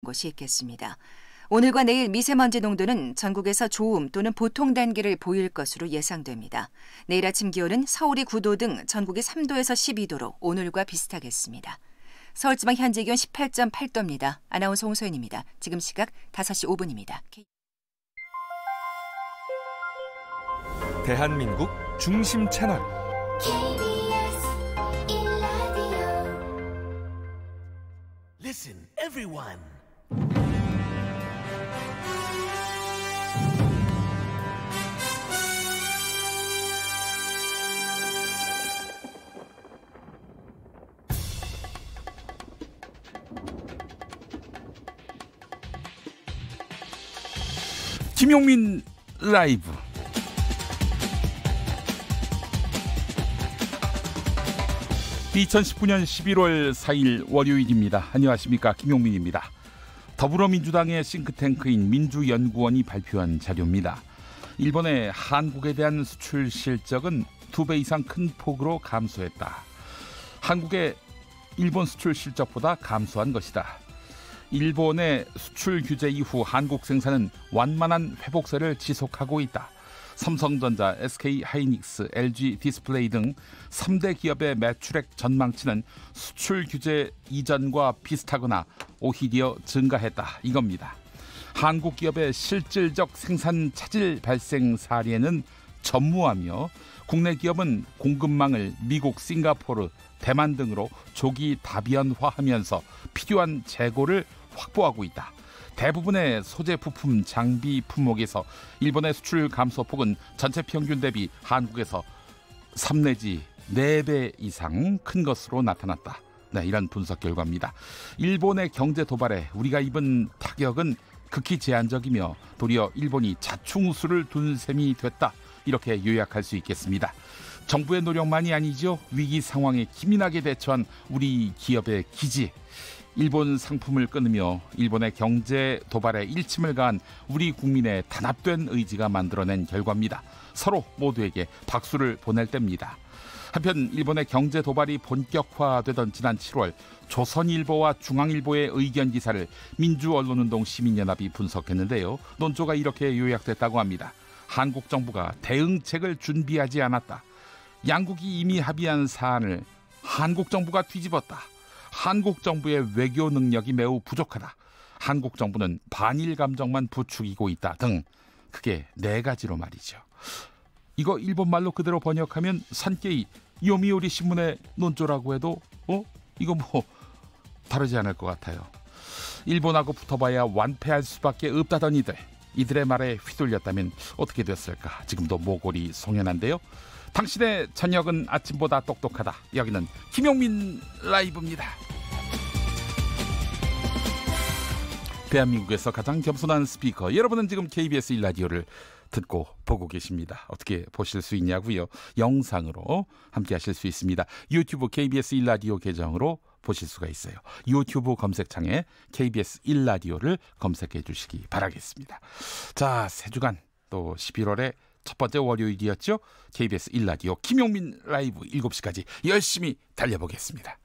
곳이 있겠습니다. 오늘과 내일 미세먼지 농도는 전국에서 좋음 또는 보통 단계를 보일 것으로 예상됩니다. 내일 아침 기온은 서울이 9도 등 전국이 3도에서 12도로 오늘과 비슷하겠습니다. 서울지방 현재 기온 18.8도입니다. 아나운서 홍소연입니다. 지금 시각 5시 5분입니다. 대한민국 중심 채널 KBS 1라디오. Listen, everyone. 김용민 라이브. (2019년 11월 4일) 월요일입니다. 안녕하십니까, 김용민입니다. 더불어민주당의 싱크탱크인 민주연구원이 발표한 자료입니다. 일본의 한국에 대한 수출 실적은 2배 이상 큰 폭으로 감소했다. 한국의 일본 수출 실적보다 감소한 것이다. 일본의 수출 규제 이후 한국 생산은 완만한 회복세를 지속하고 있다. 삼성전자, SK하이닉스, LG 디스플레이 등 3대 기업의 매출액 전망치는 수출 규제 이전과 비슷하거나 오히려 증가했다, 이겁니다. 한국 기업의 실질적 생산 차질 발생 사례는 전무하며 국내 기업은 공급망을 미국, 싱가포르, 대만 등으로 조기 다변화하면서 필요한 재고를 확보하고 있다. 대부분의 소재 부품, 장비 품목에서 일본의 수출 감소폭은 전체 평균 대비 한국에서 3 내지 4배 이상 큰 것으로 나타났다. 네, 이런 분석 결과입니다. 일본의 경제 도발에 우리가 입은 타격은 극히 제한적이며 도리어 일본이 자충우수를 둔 셈이 됐다, 이렇게 요약할 수 있겠습니다. 정부의 노력만이 아니죠. 위기 상황에 기민하게 대처한 우리 기업의 기지, 일본 상품을 끊으며 일본의 경제 도발에 일침을 가한 우리 국민의 단합된 의지가 만들어낸 결과입니다. 서로 모두에게 박수를 보낼 때입니다. 한편 일본의 경제 도발이 본격화되던 지난 7월 조선일보와 중앙일보의 의견 기사를 민주언론운동 시민연합이 분석했는데요. 논조가 이렇게 요약됐다고 합니다. 한국 정부가 대응책을 준비하지 않았다. 양국이 이미 합의한 사안을 한국 정부가 뒤집었다. 한국 정부의 외교 능력이 매우 부족하다. 한국 정부는 반일 감정만 부추기고 있다 등, 그게 4가지로 말이죠. 이거 일본말로 그대로 번역하면 산케이 요미우리 신문의 논조라고 해도 이거 뭐 다르지 않을 것 같아요. 일본하고 붙어봐야 완패할 수밖에 없다던 이들의 말에 휘둘렸다면 어떻게 됐을까? 지금도 모골이 송연한데요. 당신의 저녁은 아침보다 똑똑하다. 여기는 김용민 라이브입니다. 대한민국에서 가장 겸손한 스피커, 여러분은 지금 KBS 1라디오를 듣고 보고 계십니다. 어떻게 보실 수 있냐고요? 영상으로 함께 하실 수 있습니다. 유튜브 KBS 1라디오 계정으로 보실 수가 있어요. 유튜브 검색창에 KBS 1라디오를 검색해 주시기 바라겠습니다. 자, 새 주간 또 11월의 첫 번째 월요일이었죠. KBS 1라디오 김용민 라이브 7시까지 열심히 달려보겠습니다.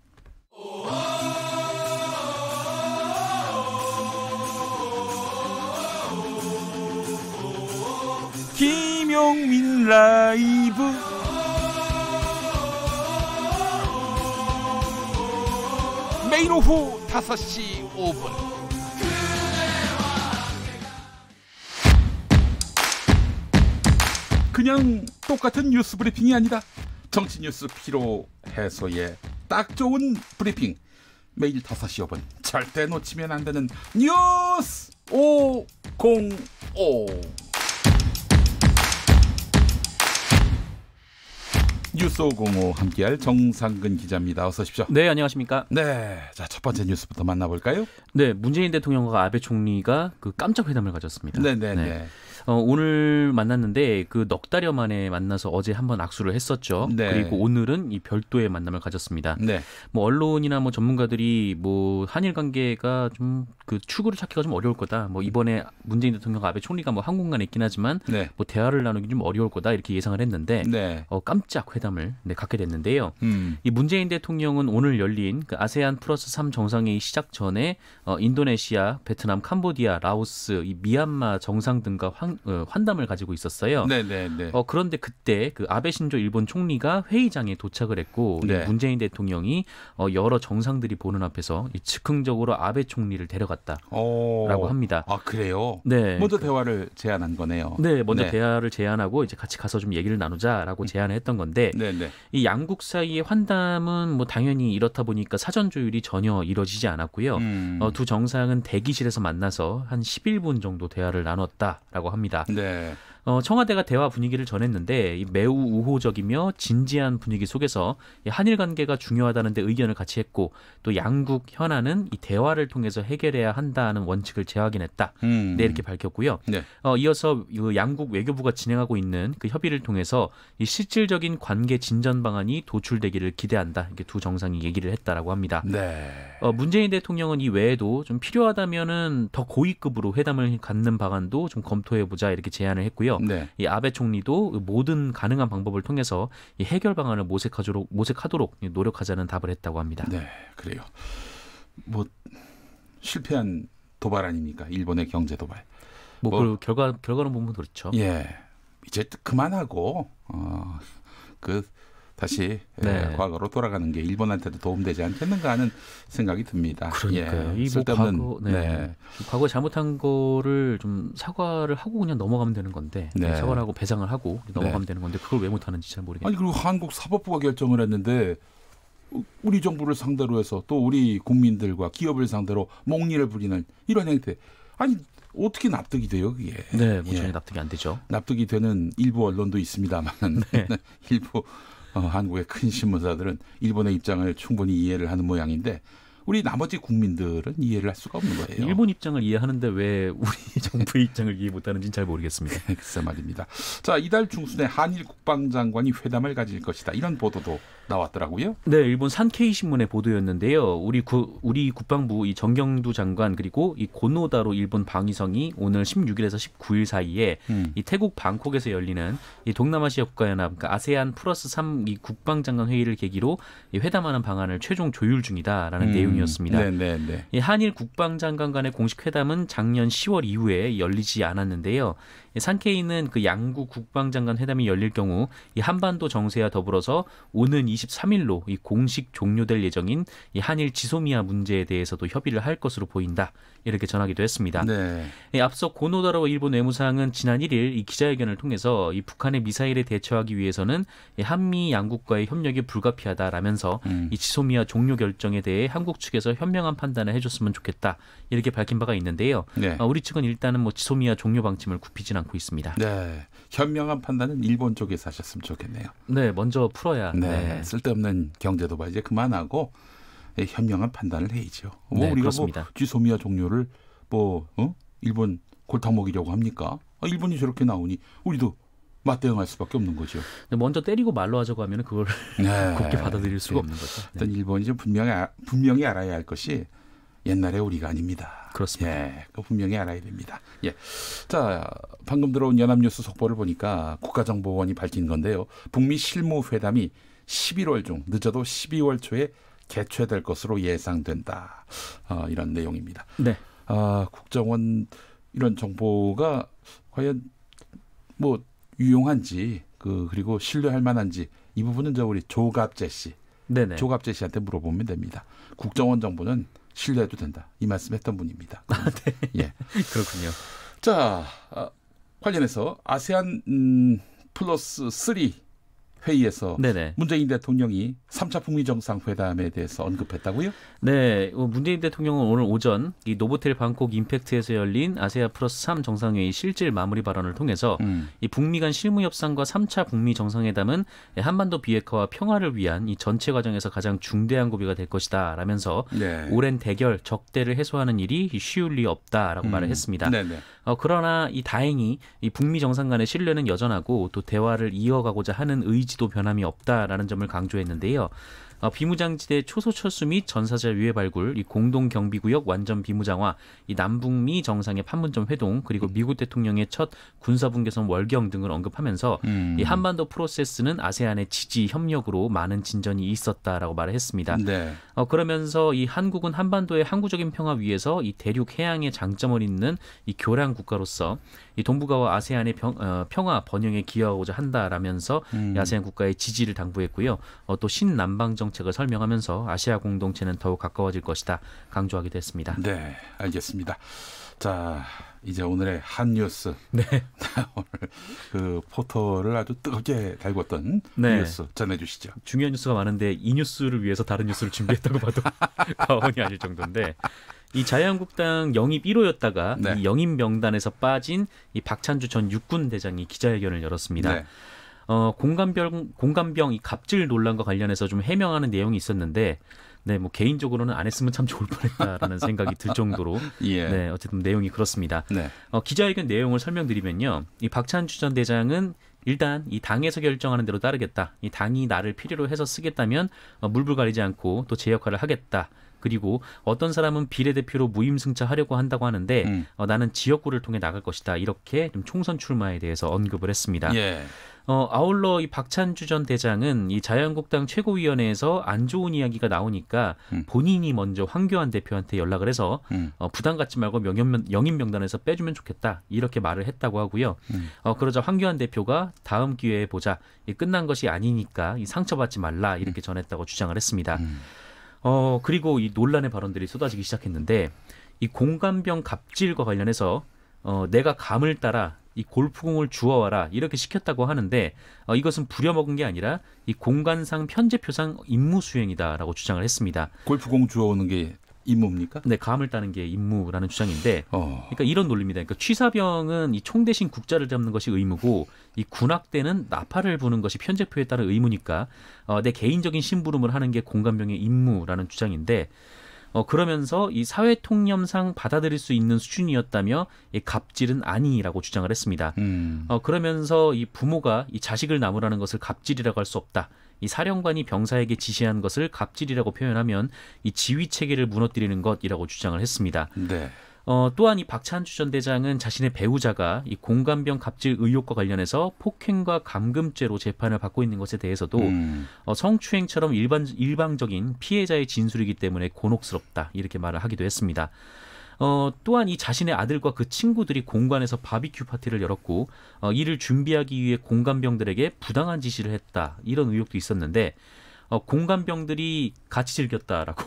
김용민 라이브. 매일 오후 5시 5분 그냥 똑같은 뉴스 브리핑이 아니다. 정치 뉴스 피로 해소에 딱 좋은 브리핑. 매일 5시 5분 절대 놓치면 안 되는 뉴스 505. 뉴스 505 함께할 정상근 기자입니다. 어서 오십시오. 네, 안녕하십니까. 네, 자, 첫 번째 뉴스부터 만나볼까요? 네, 문재인 대통령과 아베 총리가 그 깜짝 회담을 가졌습니다. 네네네. 네. 오늘 만났는데 그 넉 달여 만에 만나서 어제 한번 악수를 했었죠. 네. 그리고 오늘은 이 별도의 만남을 가졌습니다. 네. 뭐 언론이나 뭐 전문가들이 뭐 한일 관계가 좀 그 출구를 찾기가 좀 어려울 거다. 뭐 이번에 문재인 대통령과 아베 총리가 뭐 한국 간에 있긴 하지만 네. 뭐 대화를 나누기 좀 어려울 거다 이렇게 예상을 했는데 네. 깜짝 회담을 갖게 됐는데요. 음. 이 문재인 대통령은 오늘 열린 그 아세안 플러스 3 정상회의 시작 전에 인도네시아, 베트남, 캄보디아, 라오스, 이 미얀마 정상 등과 환담을 가지고 있었어요. 네, 네, 네. 그런데 그때 그 아베 신조 일본 총리가 회의장에 도착을 했고 네. 이 문재인 대통령이 여러 정상들이 보는 앞에서 이 즉흥적으로 아베 총리를 데려갔다라고 합니다. 아, 그래요? 네. 먼저 대화를 제안한 거네요. 네, 먼저 네. 대화를 제안하고 이제 같이 가서 좀 얘기를 나누자라고 제안을 했던 건데 네, 네. 이 양국 사이의 환담은 뭐 당연히 이렇다 보니까 사전 조율이 전혀 이루어지지 않았고요. 두 정상은 대기실에서 만나서 한 11분 정도 대화를 나눴다라고 합니다. 네. 청와대가 대화 분위기를 전했는데 매우 우호적이며 진지한 분위기 속에서 한일 관계가 중요하다는 데 의견을 같이 했고 또 양국 현안은 이 대화를 통해서 해결해야 한다는 원칙을 재확인했다. 네, 이렇게 밝혔고요. 네. 이어서 양국 외교부가 진행하고 있는 그 협의를 통해서 이 실질적인 관계 진전 방안이 도출되기를 기대한다. 이렇게 두 정상이 얘기를 했다라고 합니다. 네. 문재인 대통령은 이 외에도 좀 필요하다면은 더 고위급으로 회담을 갖는 방안도 좀 검토해 보자 이렇게 제안을 했고요. 네. 이 아베 총리도 모든 가능한 방법을 통해서 이 해결 방안을 모색하도록 노력하자는 답을 했다고 합니다. 네, 그래요. 뭐 실패한 도발 아닙니까? 일본의 경제 도발. 그 결과는 보면 그렇죠. 예, 이제 그만하고 다시 네. 과거로 돌아가는 게 일본한테도 도움되지 않겠는가 하는 생각이 듭니다. 그러니까요. 예, 쓸데없는 과거에 잘못한 거를 좀 사과를 하고 그냥 넘어가면 되는 건데 네. 사과를 하고 배상을 하고 넘어가면 네. 되는 건데 그걸 왜 못하는지 잘 모르겠네요. 아니 그리고 한국 사법부가 결정을 했는데 우리 정부를 상대로 해서 또 우리 국민들과 기업을 상대로 몽리를 부리는 이런 행태. 아니 어떻게 납득이 돼요, 그게? 네, 뭐 전혀 예. 납득이 안 되죠. 납득이 되는 일부 언론도 있습니다만 네. 일부 한국의 큰 신문사들은 일본의 입장을 충분히 이해를 하는 모양인데 우리 나머지 국민들은 이해를 할 수가 없는 거예요. 일본 입장을 이해하는데 왜 우리 정부의 입장을 이해 못하는지는 잘 모르겠습니다. 글쎄 말입니다. 자, 이달 중순에 한일 국방장관이 회담을 가질 것이다. 이런 보도도 나왔더라고요. 네, 일본 산케이 신문의 보도였는데요. 우리 국방부 이 정경두 장관 그리고 이 고노다로 일본 방위성이 오늘 16일에서 19일 사이에 이 태국 방콕에서 열리는 이 동남아시아 국가연합 그러니까 아세안 플러스 3 이 국방장관 회의를 계기로 이 회담하는 방안을 최종 조율 중이다라는 내용이었습니다. 네. 이 한일 국방장관 간의 공식 회담은 작년 10월 이후에 열리지 않았는데요. 산케이는 그 양국 국방장관 회담이 열릴 경우 이 한반도 정세와 더불어서 오는 23일로 이 공식 종료될 예정인 이 한일 지소미아 문제에 대해서도 협의를 할 것으로 보인다. 이렇게 전하기도 했습니다. 네. 앞서 고노다로 일본 외무상은 지난 1일 이 기자회견을 통해서 이 북한의 미사일에 대처하기 위해서는 이 한미 양국과의 협력이 불가피하다라면서 이 지소미아 종료 결정에 대해 한국 측에서 현명한 판단을 해줬으면 좋겠다. 이렇게 밝힌 바가 있는데요. 네. 우리 측은 일단은 뭐 지소미아 종료 방침을 굽히진 않고 있습니다. 네. 현명한 판단은 일본 쪽에서 하셨으면 좋겠네요. 네, 먼저 풀어야. 네. 쓸데없는 경제 도발 이제 그만하고 현명한 판단을 해야죠. 네, 우리가 그렇습니다. 뭐 지소미아 종료를 일본 골탕 먹이려고 합니까? 일본이 저렇게 나오니 우리도 맞대응할 수밖에 없는 거죠. 먼저 때리고 말로 하자고 하면 그걸 곱게 받아들일 수가 없는 거죠. 네. 일단 일본이 좀 분명히 알아야 할 것이 옛날에 우리가 아닙니다. 그렇습니다. 예, 그거 분명히 알아야 됩니다. 예. 자, 방금 들어온 연합뉴스 속보를 보니까 국가정보원이 밝힌 건데요. 북미 실무회담이 11월 중 늦어도 12월 초에 개최될 것으로 예상된다. 이런 내용입니다. 네. 국정원 이런 정보가 과연 뭐 유용한지 그리고 신뢰할 만한지 이 부분은 우리 조갑재 씨, 네네. 조갑재 씨한테 물어보면 됩니다. 국정원 정보는 신뢰해도 된다. 이 말씀했던 분입니다. 네. 예. 그렇군요. 자, 관련해서 아세안 플러스 3 회의에서 네네. 문재인 대통령이 3차 북미 정상회담에 대해서 언급했다고요? 네, 문재인 대통령은 오늘 오전 이 노보텔 방콕 임팩트에서 열린 아세아 플러스 3 정상회의 실질 마무리 발언을 통해서 이 북미 간 실무 협상과 3차 북미 정상회담은 한반도 비핵화와 평화를 위한 이 전체 과정에서 가장 중대한 고비가 될 것이다 라면서 네. 오랜 대결, 적대를 해소하는 일이 쉬울 리 없다라고 말을 했습니다. 네네. 그러나 이 다행히 이 북미 정상 간의 신뢰는 여전하고 또 대화를 이어가고자 하는 의지도 변함이 없다라는 점을 강조했는데요. 비무장지대 초소철수 및 전사자 유해 발굴, 이 공동경비구역 완전 비무장화, 이 남북미 정상의 판문점 회동, 그리고 미국 대통령의 첫 군사분계선 월경 등을 언급하면서 이 한반도 프로세스는 아세안의 지지 협력으로 많은 진전이 있었다라고 말을 했습니다. 네. 그러면서 이 한국은 한반도의 항구적인 평화 위에서 이 대륙 해양의 장점을 잇는 이 교량 국가로서 이 동북아와 아세안의 평화 번영에 기여하고자 한다라면서 이 아세안 국가의 지지를 당부했고요. 또 신남방 정책을 설명하면서 아시아 공동체는 더욱 가까워질 것이다 강조하기도 했습니다. 네, 알겠습니다. 자, 이제 오늘의 한 뉴스. 네. 오늘 그 포털을 아주 뜨겁게 달궜던 네. 뉴스 전해주시죠. 중요한 뉴스가 많은데 이 뉴스를 위해서 다른 뉴스를 준비했다고 봐도 과언이 아닐 정도인데 이 자유한국당 영입 1호였다가 네. 이 영입 명단에서 빠진 이 박찬주 전 육군 대장이 기자회견을 열었습니다. 네. 공감병 이 갑질 논란과 관련해서 좀 해명하는 내용이 있었는데, 네, 뭐 개인적으로는 안 했으면 참 좋을 뻔했다라는 생각이 들 정도로, 예. 네, 어쨌든 내용이 그렇습니다. 네. 기자회견 내용을 설명드리면요, 이 박찬주 전 대장은 일단 이 당에서 결정하는 대로 따르겠다. 이 당이 나를 필요로 해서 쓰겠다면 물불 가리지 않고 또 제 역할을 하겠다. 그리고 어떤 사람은 비례대표로 무임승차하려고 한다고 하는데 나는 지역구를 통해 나갈 것이다. 이렇게 좀 총선 출마에 대해서 언급을 했습니다. 예. 아울러 이 박찬주 전 대장은 이 자유한국당 최고위원회에서 안 좋은 이야기가 나오니까 본인이 먼저 황교안 대표한테 연락을 해서 부담 갖지 말고 영입 명단에서 빼주면 좋겠다 이렇게 말을 했다고 하고요. 그러자 황교안 대표가 다음 기회에 보자. 끝난 것이 아니니까 이 상처받지 말라 이렇게 전했다고 주장을 했습니다. 그리고 이 논란의 발언들이 쏟아지기 시작했는데 이 공감병 갑질과 관련해서 내가 감을 따라 이 골프공을 주워와라 이렇게 시켰다고 하는데 이것은 부려먹은 게 아니라 이 공간상 편제표상 임무 수행이다라고 주장을 했습니다. 골프공 주워오는 게 임무입니까? 네, 감을 따는 게 임무라는 주장인데, 그러니까 이런 논리입니다. 그러니까 취사병은 이 총 대신 국자를 잡는 것이 의무고, 이 군악대는 나팔을 부는 것이 편제표에 따른 의무니까 내 개인적인 심부름을 하는 게 공감병의 임무라는 주장인데. 그러면서 이 사회통념상 받아들일 수 있는 수준이었다며 이 갑질은 아니라고 주장을 했습니다. 그러면서 이 부모가 이 자식을 나무라는 것을 갑질이라고 할 수 없다. 이 사령관이 병사에게 지시한 것을 갑질이라고 표현하면 이 지휘 체계를 무너뜨리는 것이라고 주장을 했습니다. 네. 또한 이 박찬주 전 대장은 자신의 배우자가 이 공감병 갑질 의혹과 관련해서 폭행과 감금죄로 재판을 받고 있는 것에 대해서도 성추행처럼 일방적인 피해자의 진술이기 때문에 곤혹스럽다 이렇게 말을 하기도 했습니다. 또한 이 자신의 아들과 그 친구들이 공관에서 바비큐 파티를 열었고 이를 준비하기 위해 공감병들에게 부당한 지시를 했다 이런 의혹도 있었는데 공감병들이 같이 즐겼다라고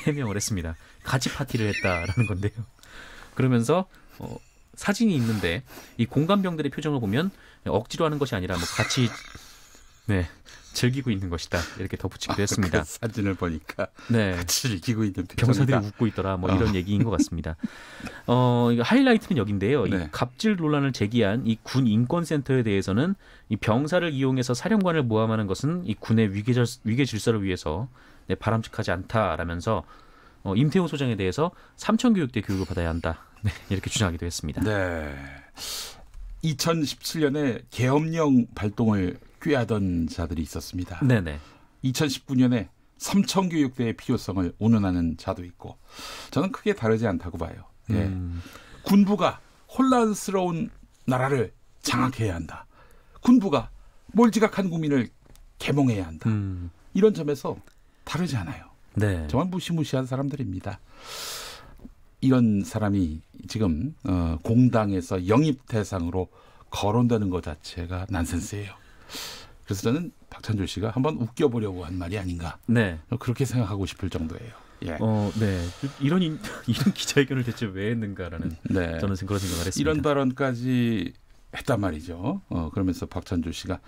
해명을 했습니다. 같이 파티를 했다라는 건데요. 그러면서 사진이 있는데 이 공감병들의 표정을 보면 억지로 하는 것이 아니라 뭐 같이 즐기고 있는 것이다 이렇게 덧붙이기도 했습니다. 그 사진을 보니까 네. 같이 즐기고 있는 표정이다. 병사들이 웃고 있더라 뭐 이런 얘기인 것 같습니다. 이거 하이라이트는 여기인데요. 네. 이 갑질 논란을 제기한 이 군 인권센터에 대해서는 이 병사를 이용해서 사령관을 모함하는 것은 이 군의 위계 질서를 위해서 바람직하지 않다라면서 임태호 소장에 대해서 삼천교육대 교육을 받아야 한다 이렇게 주장하기도 했습니다. 네. 2017년에 계엄령 발동을 꾀하던 자들이 있었습니다. 네네. 2019년에 삼천교육대의 필요성을 운운하는 자도 있고 저는 크게 다르지 않다고 봐요. 예. 군부가 혼란스러운 나라를 장악해야 한다. 군부가 몰지각한 국민을 계몽해야 한다. 이런 점에서 다르지 않아요. 네. 정말 무시무시한 사람들입니다. 이런 사람이 지금 공당에서 영입 대상으로 거론되는 것 자체가 난센스예요. 그래서 저는 박찬주 씨가 한번 웃겨보려고 한 말이 아닌가. 네. 그렇게 생각하고 싶을 정도예요. 예. 네. 이런 기자회견을 대체 왜 했는가라는 네. 저는 그런 생각을 했습니다. 이런 발언까지 했단 말이죠. 그러면서 박찬주 씨가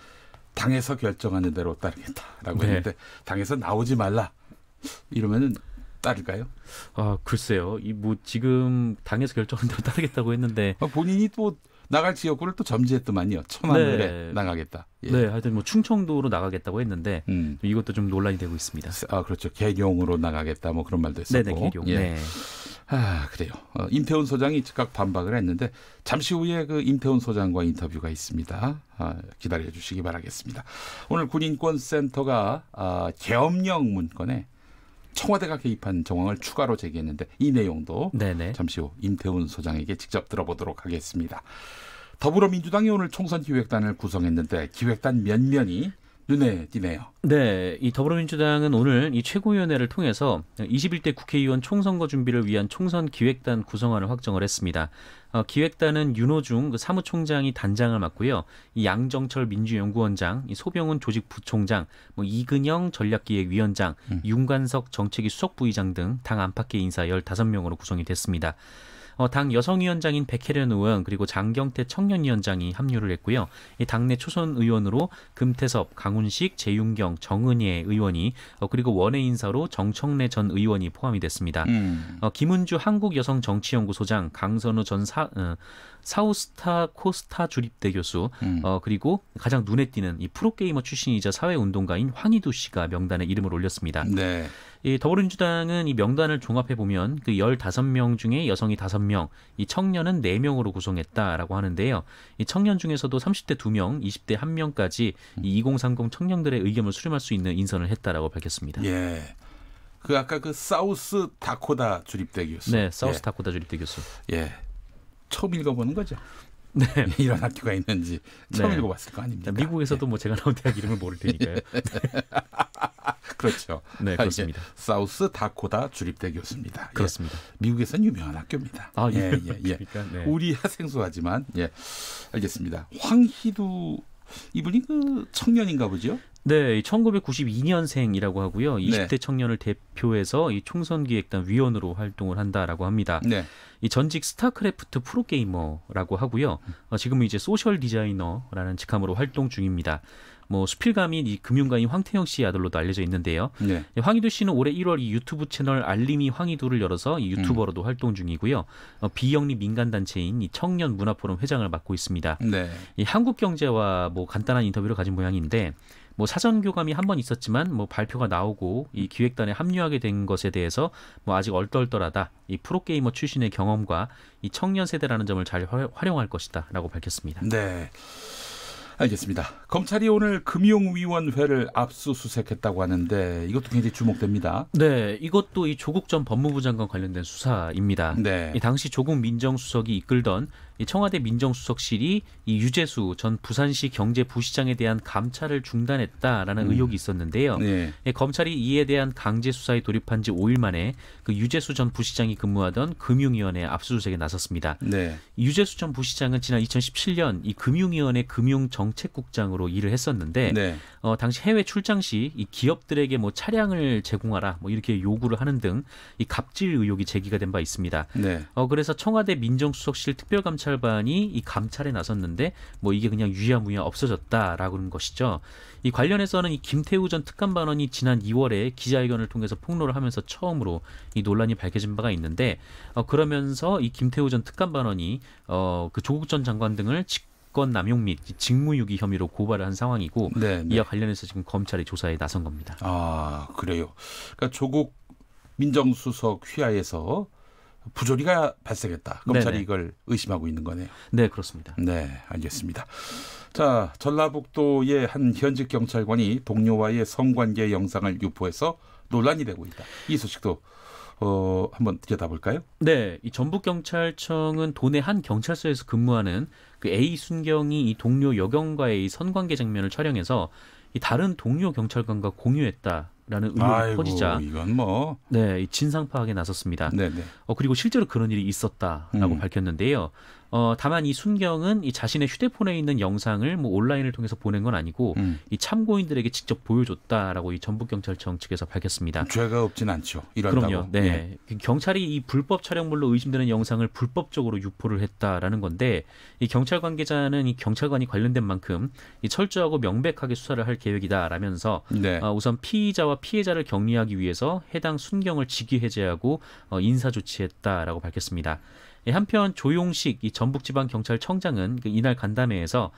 당에서 결정하는 대로 따르겠다라고 네. 했는데 당에서 나오지 말라 이러면은 따를까요? 아, 글쎄요. 이 뭐 지금 당에서 결정한 대로 따르겠다고 했는데 본인이 또 나갈 지역구를 또 점지했더만요. 천안을에 네. 나가겠다. 예. 네, 하여튼 뭐 충청도로 나가겠다고 했는데 이것도 좀 논란이 되고 있습니다. 아, 그렇죠. 개룡으로 나가겠다 뭐 그런 말도 했었고. 네네, 개룡. 예. 네. 아, 그래요. 임태훈 소장이 즉각 반박을 했는데 잠시 후에 그 임태훈 소장과 인터뷰가 있습니다. 기다려 주시기 바라겠습니다. 오늘 군인권센터가 계엄령 문건에 청와대가 개입한 정황을 추가로 제기했는데 이 내용도 네네. 잠시 후 임태훈 소장에게 직접 들어보도록 하겠습니다. 더불어민주당이 오늘 총선 기획단을 구성했는데 기획단 면면이 눈에 띄네요. 네, 이 더불어민주당은 오늘 이 최고위원회를 통해서 21대 국회의원 총선거 준비를 위한 총선 기획단 구성안을 확정을 했습니다. 기획단은 윤호중 사무총장이 단장을 맡고요. 이 양정철 민주연구원장, 이 소병훈 조직부총장, 뭐 이근영 전략기획위원장, 윤관석 정책위 수석부의장 등 당 안팎의 인사 15명으로 구성이 됐습니다. 당 여성위원장인 백혜련 의원 그리고 장경태 청년위원장이 합류를 했고요. 이 당내 초선 의원으로 금태섭, 강훈식, 재윤경, 정은혜 의원이 그리고 원외 인사로 정청래 전 의원이 포함이 됐습니다. 김은주 한국여성정치연구소장, 강선우 전 사우스타 코스타 주립대 교수, 그리고 가장 눈에 띄는 이 프로게이머 출신이자 사회운동가인 황희두 씨가 명단에 이름을 올렸습니다. 네. 이 더불어민주당은 이 명단을 종합해 보면 그 15명 중에 여성이 5명, 이 청년은 4명으로 구성했다라고 하는데요. 이 청년 중에서도 30대 2명, 20대 1명까지 이 2030 청년들의 의견을 수렴할 수 있는 인선을 했다라고 밝혔습니다. 예. 그 아까 그 사우스 다코다 주립대 교수. 네, 사우스 다코다 주립대 교수. 예. 처음 읽어보는 거죠. 네. 이런 학교가 있는지 처음 네. 읽어봤을 거 아닙니까? 미국에서도 뭐 제가 나온 대학 이름을 모를 테니까요. 그렇죠. 네, 그렇습니다. 사우스 다코다 주립대 교수입니다. 그렇습니다. 예. 미국에서는 유명한 학교입니다. 아, 예, 예, 예. 그러니까, 네. 우리야 생소하지만 예, 알겠습니다. 황희두 이분이 그 청년인가 보죠? 네, 1992년생이라고 하고요. 20대 네. 청년을 대표해서 이 총선기획단 위원으로 활동을 한다라고 합니다. 네. 이 전직 스타크래프트 프로게이머라고 하고요. 지금은 이제 소셜 디자이너라는 직함으로 활동 중입니다. 뭐 수필가민 이 금융가인 황태영 씨의 아들로도 알려져 있는데요. 네. 황희두 씨는 올해 1월 이 유튜브 채널 알림이 황희두를 열어서 이 유튜버로도 활동 중이고요. 비영리 민간단체인 이 청년 문화포럼 회장을 맡고 있습니다. 네. 이 한국경제와 뭐 간단한 인터뷰를 가진 모양인데 뭐 사전 교감이 한 번 있었지만 뭐 발표가 나오고 이 기획단에 합류하게 된 것에 대해서 뭐 아직 얼떨떨하다. 이 프로게이머 출신의 경험과 이 청년 세대라는 점을 잘 활용할 것이다라고 밝혔습니다. 네. 알겠습니다. 검찰이 오늘 금융위원회를 압수수색했다고 하는데 이것도 굉장히 주목됩니다. 네, 이것도 이 조국 전 법무부 장관 관련된 수사입니다. 네. 이 당시 조국 민정수석이 이끌던 이 청와대 민정수석실이 이 유재수 전 부산시 경제부시장에 대한 감찰을 중단했다라는 의혹이 있었는데요. 네. 검찰이 이에 대한 강제 수사에 돌입한 지 5일 만에 그 유재수 전 부시장이 근무하던 금융위원회 압수수색에 나섰습니다. 네. 유재수 전 부시장은 지난 2017년 이 금융위원회 금융정책국장으로 일을 했었는데 네. 당시 해외 출장 시 이 기업들에게 뭐 차량을 제공하라 뭐 이렇게 요구를 하는 등 이 갑질 의혹이 제기가 된 바 있습니다. 네. 그래서 청와대 민정수석실 특별감찰반이 이 감찰에 나섰는데 뭐 이게 그냥 유야무야 없어졌다라고 하는 것이죠. 이 관련해서는 이 김태우 전 특감반원이 지난 2월에 기자회견을 통해서 폭로를 하면서 처음으로 이 논란이 밝혀진 바가 있는데 그러면서 이 김태우 전 특감반원이 그 조국 전 장관 등을 직권 남용 및 직무유기 혐의로 고발을 한 상황이고 네, 네. 이와 관련해서 지금 검찰이 조사에 나선 겁니다. 아, 그래요. 그러니까 조국 민정수석 휘하에서 부조리가 발생했다. 검찰이 네네. 이걸 의심하고 있는 거네요. 네, 그렇습니다. 네, 알겠습니다. 자, 전라북도의 한 현직 경찰관이 동료와의 성관계 영상을 유포해서 논란이 되고 있다. 이 소식도 한번 들여다볼까요? 네, 이 전북경찰청은 도내 한 경찰서에서 근무하는 그 A 순경이 이 동료 여경과의 이 선관계 장면을 촬영해서 이 다른 동료 경찰관과 공유했다라는 의혹이 퍼지자 이건 뭐 네, 이 진상 파악에 나섰습니다. 네네. 그리고 실제로 그런 일이 있었다라고 음. 밝혔는데요. 다만 이 순경은 이 자신의 휴대폰에 있는 영상을 뭐 온라인을 통해서 보낸 건 아니고 이 참고인들에게 직접 보여줬다라고 이 전북경찰청 측에서 밝혔습니다. 죄가 없진 않죠. 이런다고. 그럼요. 네. 경찰이 이 불법 촬영물로 의심되는 영상을 불법적으로 유포를 했다라는 건데 이 경찰 관계자는 이 경찰관이 관련된 만큼 이 철저하고 명백하게 수사를 할 계획이다라면서 네. 우선 피의자와 피해자를 격리하기 위해서 해당 순경을 직위 해제하고 인사 조치했다라고 밝혔습니다. 한편 조용식 이 전북지방경찰청장은 이날 간담회에서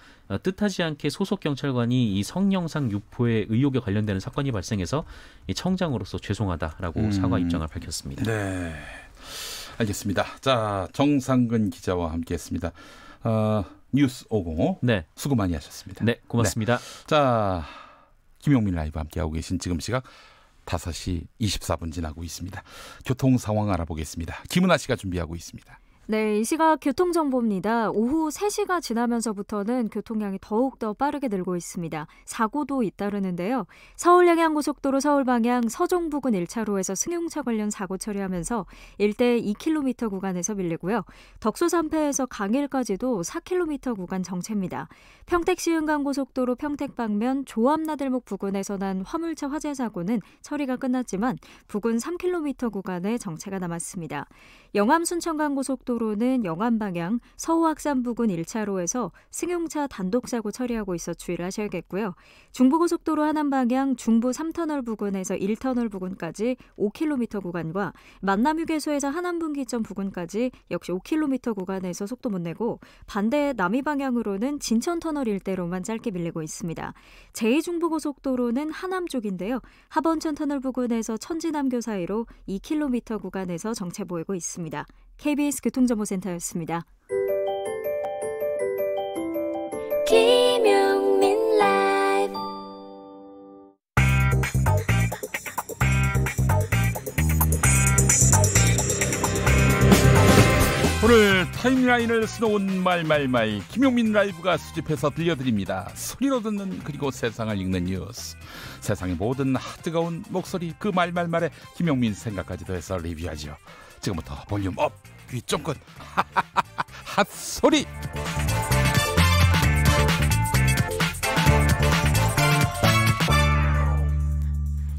뜻하지 않게 소속 경찰관이 이 성영상 유포의 의혹에 관련되는 사건이 발생해서 이 청장으로서 죄송하다라고 사과 입장을 밝혔습니다. 네, 알겠습니다. 자, 정상근 기자와 함께했습니다. 뉴스 505 네, 수고 많이 하셨습니다. 네, 고맙습니다. 네. 자, 김용민 라이브 함께하고 계신 지금 시각 5시 24분 지나고 있습니다. 교통 상황 알아보겠습니다. 김은아 씨가 준비하고 있습니다. 네, 이 시각 교통정보입니다. 오후 3시가 지나면서부터는 교통량이 더욱더 빠르게 늘고 있습니다. 사고도 잇따르는데요. 서울 양양고속도로 서울 방향 서종 부근 1차로에서 승용차 관련 사고 처리하면서 일대 2km 구간에서 밀리고요. 덕소 3패에서 강일까지도 4km 구간 정체입니다. 평택 시흥간고속도로 평택 방면 조암나들목 부근에서 난 화물차 화재 사고는 처리가 끝났지만 부근 3km 구간에 정체가 남았습니다. 영암 순천간고속도로는 영암 방향 서호학산 부근 1차로에서 승용차 단독사고 처리하고 있어 주의를 하셔야겠고요. 중부고속도로 하남 방향 중부 3터널 부근에서 1터널 부근까지 5km 구간과 만남휴게소에서 하남분기점 부근까지 역시 5km 구간에서 속도 못 내고 반대 남이 방향으로는 진천터널 일대로만 짧게 밀리고 있습니다. 제2중부고속도로는 하남 쪽인데요. 하번천터널 부근에서 천지남교 사이로 2km 구간에서 정체 보이고 있습니다. KBS 교통정보센터였습니다. 김용민 라이브. 오늘 타임라인을 수놓은 말말말 김용민 라이브가 수집해서 들려드립니다. 소리로 듣는 그리고 세상을 읽는 뉴스. 세상의 모든 뜨거운 목소리 그 말말말에 김용민 생각까지 더해서 리뷰하죠. 지금부터 볼륨 업, 귀 쫑긋 핫소리.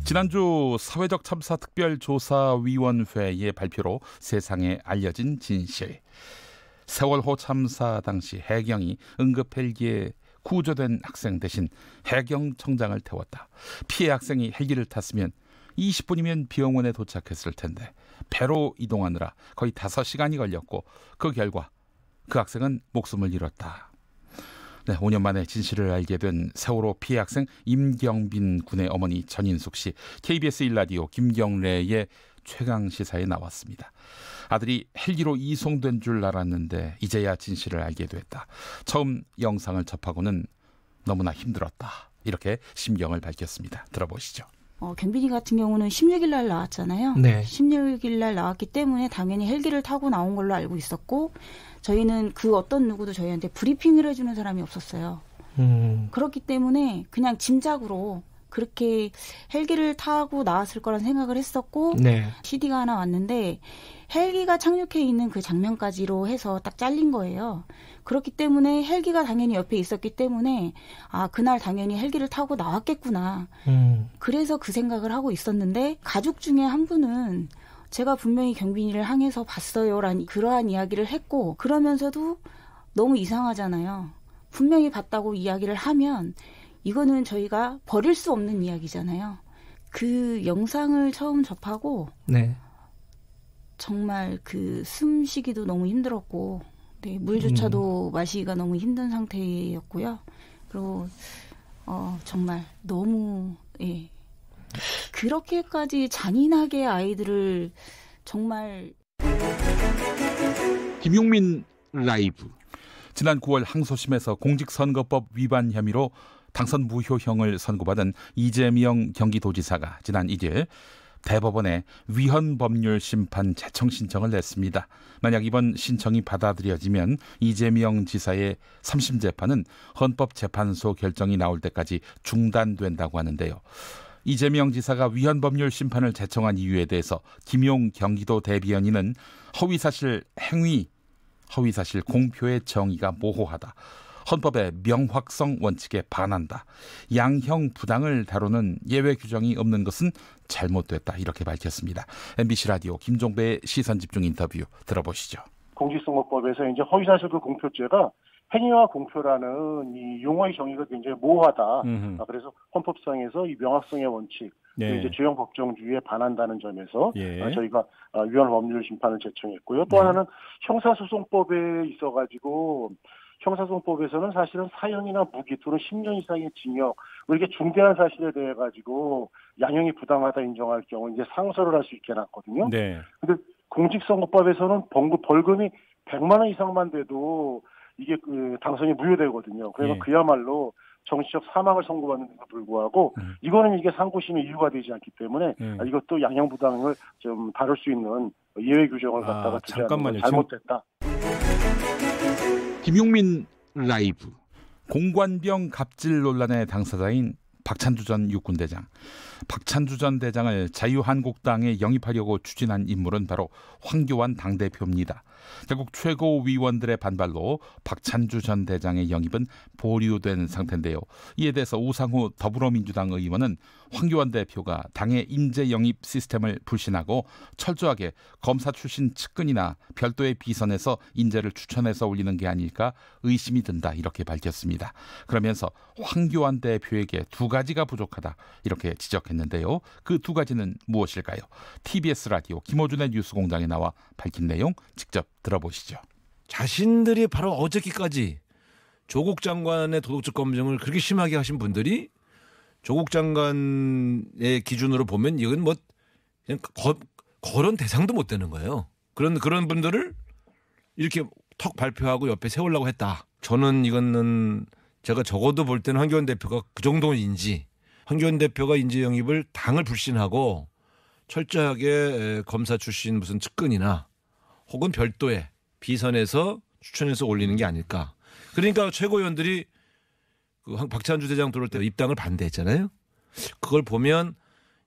지난주 사회적 참사 특별조사위원회의 발표로 세상에 알려진 진실. 세월호 참사 당시 해경이 응급 헬기에 구조된 학생 대신 해경청장을 태웠다. 피해 학생이 헬기를 탔으면 20분이면 병원에 도착했을 텐데 배로 이동하느라 거의 5시간이 걸렸고 그 결과 그 학생은 목숨을 잃었다. 네, 5년 만에 진실을 알게 된 세월호 피해 학생 임경빈 군의 어머니 전인숙 씨, KBS 1라디오 김경래의 최강시사에 나왔습니다. 아들이 헬기로 이송된 줄 알았는데 이제야 진실을 알게 됐다. 처음 영상을 접하고는 너무나 힘들었다. 이렇게 심경을 밝혔습니다. 들어보시죠. 경빈이 같은 경우는 16일 날 나왔잖아요. 네. 16일 날 나왔기 때문에 당연히 헬기를 타고 나온 걸로 알고 있었고 저희는 그 어떤 누구도 저희한테 브리핑을 해주는 사람이 없었어요. 그렇기 때문에 그냥 짐작으로 그렇게 헬기를 타고 나왔을 거란 생각을 했었고 네. CD가 하나 왔는데 헬기가 착륙해 있는 그 장면까지로 해서 딱 잘린 거예요. 그렇기 때문에 헬기가 당연히 옆에 있었기 때문에 아 그날 당연히 헬기를 타고 나왔겠구나. 그래서 그 생각을 하고 있었는데 가족 중에 한 분은 제가 분명히 경빈이를 항해서 봤어요라는 그러한 이야기를 했고 그러면서도 너무 이상하잖아요. 분명히 봤다고 이야기를 하면 이거는 저희가 버릴 수 없는 이야기잖아요. 그 영상을 처음 접하고 네. 정말 그 숨쉬기도 너무 힘들었고 네, 물조차도 마시기가 너무 힘든 상태였고요. 그리고 정말 너무 예. 그렇게까지 잔인하게 아이들을 정말 김용민 라이브. 지난 9월 항소심에서 공직선거법 위반 혐의로 당선 무효형을 선고받은 이재명 경기도지사가 지난 1일 대법원에 위헌법률 심판 재청 신청을 냈습니다. 만약 이번 신청이 받아들여지면 이재명 지사의 3심 재판은 헌법재판소 결정이 나올 때까지 중단된다고 하는데요. 이재명 지사가 위헌법률 심판을 재청한 이유에 대해서 김용 경기도 대변인은 허위사실 행위 허위사실 공표의 정의가 모호하다. 헌법의 명확성 원칙에 반한다. 양형 부당을 다루는 예외 규정이 없는 것은 잘못됐다. 이렇게 밝혔습니다. MBC 라디오 김종배의 시선집중 인터뷰 들어보시죠. 공직선거법에서 이제 허위사실 그 공표죄가 행위와 공표라는 이 용어의 정의가 굉장히 모호하다. 그래서 헌법상에서 이 명확성의 원칙, 네. 이제 주형 법정주의에 반한다는 점에서 예. 저희가 위헌 법률 심판을 제청했고요. 또 하나는 형사소송법에 있어가지고 형사소송법에서는 사실은 사형이나 무기 또는 10년 이상의 징역 이렇게 중대한 사실에 대해 가지고 양형이 부당하다 인정할 경우 이제 상소를 할 수 있게 해놨거든요. 네. 근데 공직선거법에서는 벌금이 100만 원 이상만 돼도 이게 그 당선이 무효되거든요. 그래서 예. 그야말로 정치적 사망을 선고받는데도 불구하고 이거는 이게 상고심의 이유가 되지 않기 때문에 이것도 양형 부당을 좀 다룰 수 있는 예외 규정을 갖다가 두지 않는 건 잘못됐다. 김용민 라이브. 공관병 갑질 논란의 당사자인 박찬주 전 육군대장. 박찬주 전 대장을 자유한국당에 영입하려고 추진한 인물은 바로 황교안 당대표입니다. 결국 최고위원들의 반발로 박찬주 전 대장의 영입은 보류된 상태인데요. 이에 대해서 우상호 더불어민주당 의원은 황교안 대표가 당의 인재 영입 시스템을 불신하고 철저하게 검사 출신 측근이나 별도의 비선에서 인재를 추천해서 올리는 게 아닐까 의심이 든다 이렇게 밝혔습니다. 그러면서 황교안 대표에게 두 가지가 부족하다 이렇게 지적했는데요. 그 두 가지는 무엇일까요? TBS 라디오 김호준의 뉴스공장에 나와 밝힌 내용 직접 들어보시죠. 자신들이 바로 어저께까지 조국 장관의 도덕적 검증을 그렇게 심하게 하신 분들이 조국 장관의 기준으로 보면 이건 뭐 그냥 거론 대상도 못 되는 거예요. 그런 분들을 이렇게 턱 발표하고 옆에 세우려고 했다. 저는 이거는 제가 적어도 볼 때는 황교안 대표가 그 정도인지 황교안 대표가 인재 영입을 당을 불신하고 철저하게 검사 출신 무슨 측근이나 혹은 별도의 비선에서 추천해서 올리는 게 아닐까. 그러니까 최고위원들이 그 박찬주 대장 들어올 때 입당을 반대했잖아요. 그걸 보면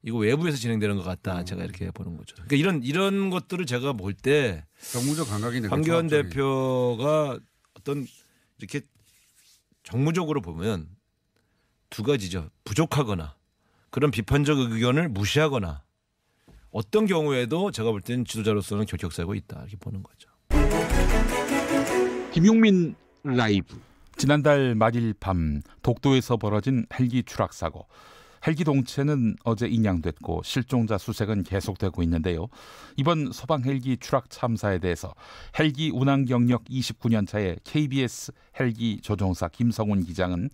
이거 외부에서 진행되는 것 같다. 제가 이렇게 보는 거죠. 그러니까 이런 것들을 제가 볼 때 정무적 감각이네. 황교안 대표가 어떤 이렇게 정무적으로 보면 두 가지죠. 부족하거나 그런 비판적 의견을 무시하거나 어떤 경우에도 제가 볼 때는 지도자로서는 결격사고 있다 이렇게 보는 거죠. 김용민 라이브. 지난달 말일 밤 독도에서 벌어진 헬기 추락 사고. 헬기 동체는 어제 인양됐고 실종자 수색은 계속되고 있는데요. 이번 소방 헬기 추락 참사에 대해서 헬기 운항 경력 29년 차의 KBS 헬기 조종사 김성훈 기장은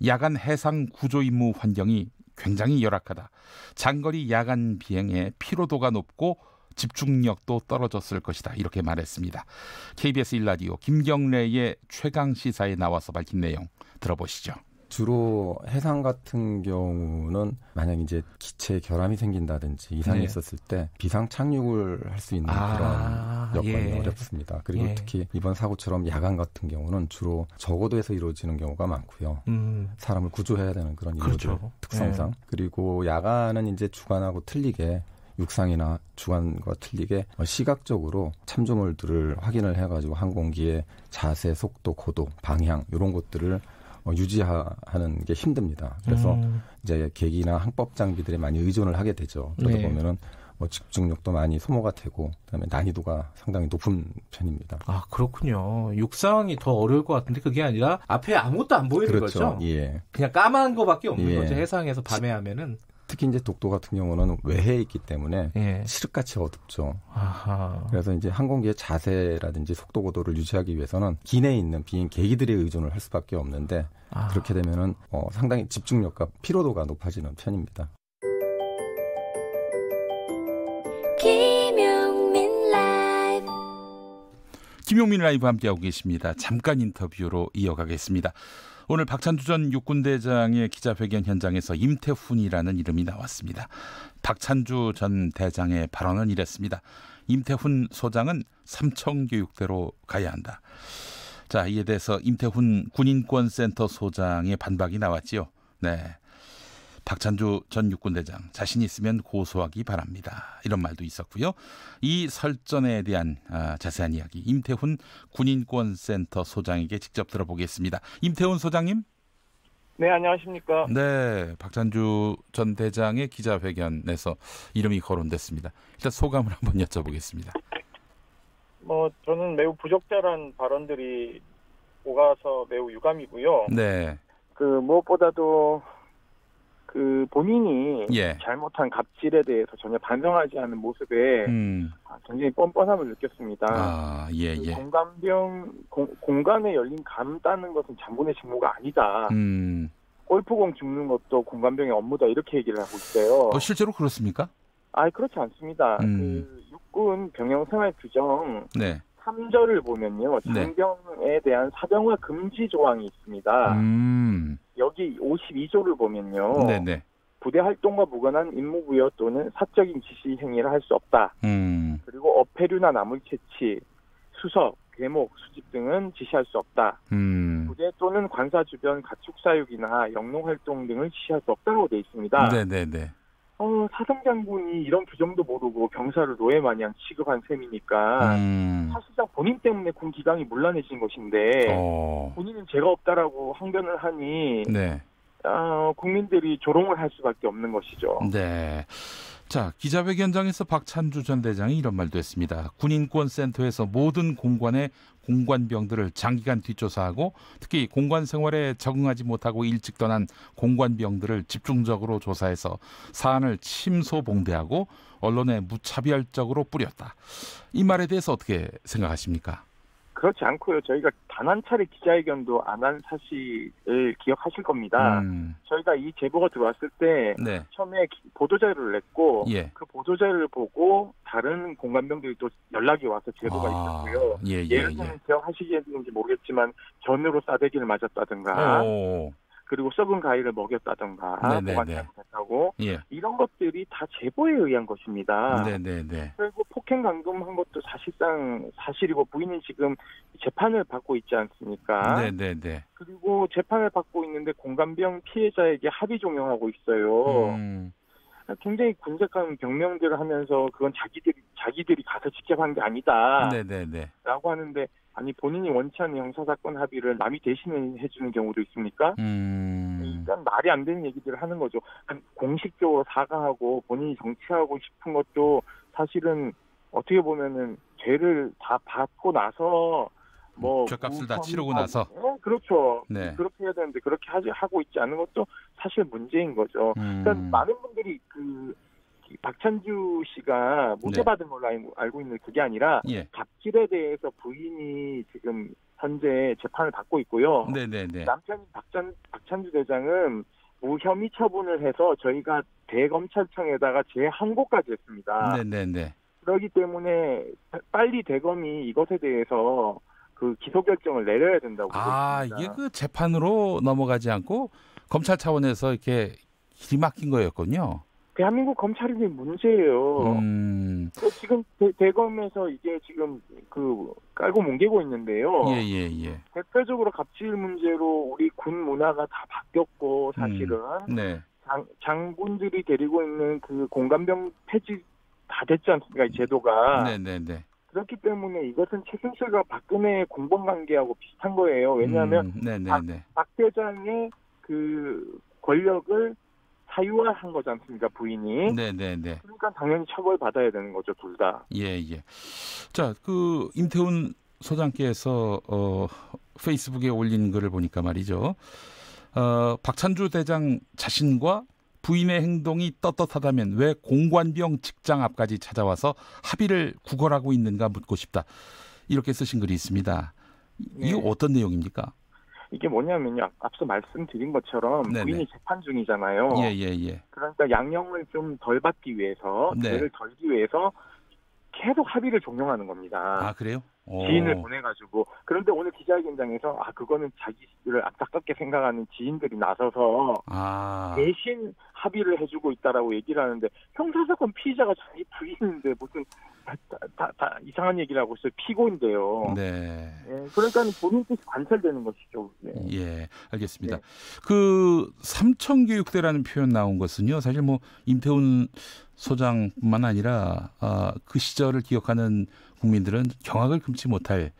야간 해상 구조 임무 환경이 굉장히 열악하다. 장거리 야간 비행에 피로도가 높고 집중력도 떨어졌을 것이다. 이렇게 말했습니다. KBS 1라디오 김경래의 최강시사에 나와서 밝힌 내용 들어보시죠. 주로 해상 같은 경우는 만약 이제 기체에 결함이 생긴다든지 이상이 있었을 때 비상 착륙을 할 수 있는 그런 여건이 어렵습니다. 그리고 특히 이번 사고처럼 야간 같은 경우는 주로 저고도에서 이루어지는 경우가 많고요. 사람을 구조해야 되는 그런 인물들 특성상. 그리고 야간은 이제 주간하고 틀리게 육상이나 주간과 틀리게 시각적으로 참조물들을 확인을 해가지고 항공기의 자세, 속도, 고도, 방향 이런 것들을 유지하는 게 힘듭니다. 그래서 이제 계기나 항법 장비들에 많이 의존을 하게 되죠. 그러다 보면은 집중력도 많이 소모가 되고 그다음에 난이도가 상당히 높은 편입니다. 아 그렇군요. 육상이 더 어려울 것 같은데 그게 아니라 앞에 아무것도 안 보이는 거죠. 예. 그냥 까만 거밖에 없는 거죠. 해상에서 밤에 하면은. 특히 이제 독도 같은 경우는 외해에 있기 때문에 칠흑같이 어둡죠. 아하. 그래서 이제 항공기의 자세라든지 속도 고도를 유지하기 위해서는 기내에 있는 비행 계기들에 의존을 할 수밖에 없는데 그렇게 되면은 상당히 집중력과 피로도가 높아지는 편입니다. 김용민 라이브. 김용민 라이브 함께하고 계십니다. 잠깐 인터뷰로 이어가겠습니다. 오늘 박찬주 전 육군대장의 기자회견 현장에서 임태훈이라는 이름이 나왔습니다. 박찬주 전 대장의 발언은 이랬습니다. 임태훈 소장은 삼청교육대로 가야 한다. 자, 이에 대해서 임태훈 군인권센터 소장의 반박이 나왔지요. 네, 박찬주 전 육군대장 자신 있으면 고소하기 바랍니다. 이런 말도 있었고요. 이 설전에 대한 자세한 이야기 임태훈 군인권센터 소장에게 직접 들어보겠습니다. 임태훈 소장님. 네, 안녕하십니까. 네, 박찬주 전 대장의 기자회견에서 이름이 거론됐습니다. 일단 소감을 한번 여쭤보겠습니다. 저는 매우 부적절한 발언들이 오가서 매우 유감이고요. 네. 무엇보다도 본인이 예. 잘못한 갑질에 대해서 전혀 반성하지 않는 모습에 굉장히 뻔뻔함을 느꼈습니다. 예. 공간에 열린 감 따는 것은 장군의 직무가 아니다. 골프공 줍는 것도 공관병의 업무다 이렇게 얘기를 하고 있어요. 실제로 그렇습니까? 그렇지 않습니다. 육군 병영 생활 규정 네. 3절을 보면요. 장병에 대한 사병화 금지 조항이 있습니다. 여기 52조를 보면요. 네네. 부대 활동과 무관한 임무 부여 또는 사적인 지시 행위를 할 수 없다. 그리고 어패류나 나물 채취, 수석, 괴목, 수집 등은 지시할 수 없다. 부대 또는 관사 주변 가축 사육이나 영농 활동 등을 지시할 수 없다고 되어 있습니다. 네네네. 사성장군이 이런 규정도 모르고 병사를 노예 마냥 취급한 셈이니까 사실상 본인 때문에 군 기강이 문란해진 것인데 본인은 죄가 없다라고 항변을 하니 네. 국민들이 조롱을 할 수밖에 없는 것이죠. 네. 자, 기자회견장에서 박찬주 전 대장이 이런 말도 했습니다. 군인권센터에서 모든 공관의 공관병들을 장기간 뒷조사하고 특히 공관 생활에 적응하지 못하고 일찍 떠난 공관병들을 집중적으로 조사해서 사안을 침소봉대하고 언론에 무차별적으로 뿌렸다. 이 말에 대해서 어떻게 생각하십니까? 그렇지 않고요. 저희가 단 한 차례 기자회견도 안 한 사실을 기억하실 겁니다. 저희가 이 제보가 들어왔을 때 네. 처음에 보도자료를 냈고 예. 그 보도자료를 보고 다른 공관병들이 또 연락이 와서 제보가 있었고요. 예를 들면 기억하시겠는지 모르겠지만 견으로 싸대기를 맞았다든가 그리고 썩은 가위를 먹였다든가 보관 잘못했다고 이런 것들이 다 제보에 의한 것입니다. 그리고 폭행 감금한 것도 사실상 사실이고 부인이 지금 재판을 받고 있지 않습니까? 그리고 재판을 받고 있는데 공관병 피해자에게 합의 종용하고 있어요. 굉장히 군색한 병명들을 하면서 그건 자기들이 가서 직접 한 게 아니다. 라고 하는데 아니 본인이 원치 않는 형사사건 합의를 남이 대신해 해주는 경우도 있습니까? 일단 말이 안 되는 얘기들을 하는 거죠. 공식적으로 사과하고 본인이 정치하고 싶은 것도 사실은 어떻게 보면은 죄를 다 받고 나서 죄값을 다 치르고 나서 그렇죠. 그렇게 해야 되는데 그렇게 하고 있지 않은 것도 사실 문제인 거죠. 그러니까 많은 분들이 박찬주 씨가 무죄받은 걸로 알고 있는 그게 아니라 갑질에 대해서 부인이 지금 현재 재판을 받고 있고요. 남편인 박찬주 대장은 무혐의 처분을 해서 저희가 대검찰청에다가 재항고까지 했습니다. 그렇기 때문에 빨리 대검이 이것에 대해서 그 기소 결정을 내려야 된다고 보고 있습니다. 이게 그 재판으로 넘어가지 않고 검찰 차원에서 이렇게 길이 막힌 거였군요. 대한민국 검찰이 문제예요. 지금 대검에서 이게 지금 깔고 뭉개고 있는데요. 대표적으로 갑질 문제로 우리 군 문화가 다 바뀌었고 사실은 장군들이 데리고 있는 그 공관병 폐지 다 됐지 않습니까? 이 제도가. 그렇기 때문에 이것은 최순실과 박근혜의 공범관계하고 비슷한 거예요. 왜냐하면 박 대장의 그 권력을 사유화한 거지 않습니까, 부인이? 그러니까 당연히 처벌받아야 되는 거죠, 둘 다. 자, 임태훈 소장께서 페이스북에 올린 글을 보니까 말이죠. 박찬주 대장 자신과 부인의 행동이 떳떳하다면 왜 공관병 직장 앞까지 찾아와서 합의를 구걸하고 있는가 묻고 싶다. 이렇게 쓰신 글이 있습니다. 이거 어떤 내용입니까? 이게 뭐냐면요. 앞서 말씀드린 것처럼 부인이 재판 중이잖아요. 그러니까 양형을 좀 덜 받기 위해서, 죄를 덜기 위해서 계속 합의를 종용하는 겁니다. 그래요? 지인을 보내가지고. 그런데 오늘 기자회견장에서 그거는 자기를 안타깝게 생각하는 지인들이 나서서 대신 합의를 해주고 있다라고 얘기를 하는데 형사사건 피의자가 자기 부인인데 무슨 다 이상한 얘기를 하고 있어요. 피고인데요. 네. 예, 그러니까 본인 뜻이 관철되는 것이죠. 네. 예, 알겠습니다. 네. 그 삼청교육대라는 표현 나온 것은요, 사실 뭐 임태훈 소장뿐만 아니라 그 시절을 기억하는 국민들은 경악을 금치 못할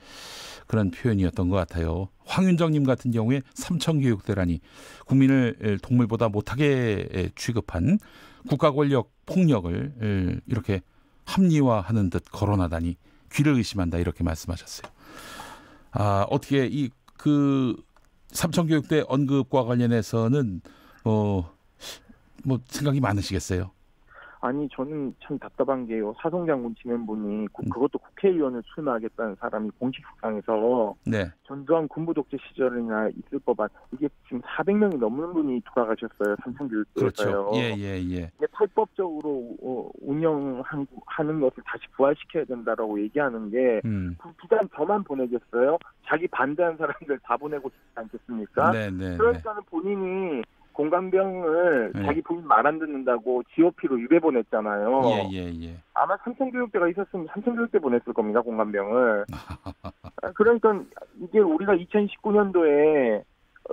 그런 표현이었던 것 같아요. 황윤정님 같은 경우에 삼청교육대라니 국민을 동물보다 못하게 취급한 국가 권력 폭력을 이렇게 합리화하는 듯 거론하다니 귀를 의심한다 이렇게 말씀하셨어요. 어떻게 그 삼청교육대 언급과 관련해서는 뭐 생각이 많으시겠어요? 아니 저는 참 답답한 게요. 사성장군 지낸분이 그것도 국회의원을 출마하겠다는 사람이 공식석상에서 네. 전두환 군부 독재 시절이나 있을 법한 이게 지금 400명이 넘는 분이 돌아가셨어요. 삼청교육대에서요. 그렇죠. 예. 이게 탈법적으로 운영하는 것을 다시 부활시켜야 된다라고 얘기하는 게 비단 저만 보내겠어요. 자기 반대한 사람들 다 보내고 싶지 않겠습니까? 네. 그러니까는 본인이 공감병을 자기 부인 말 안 듣는다고 GOP로 유배 보냈잖아요. 예. 아마 삼청교육대가 있었으면 삼청교육대 보냈을 겁니다. 공감병을. 그러니까 이게 우리가 2019년도에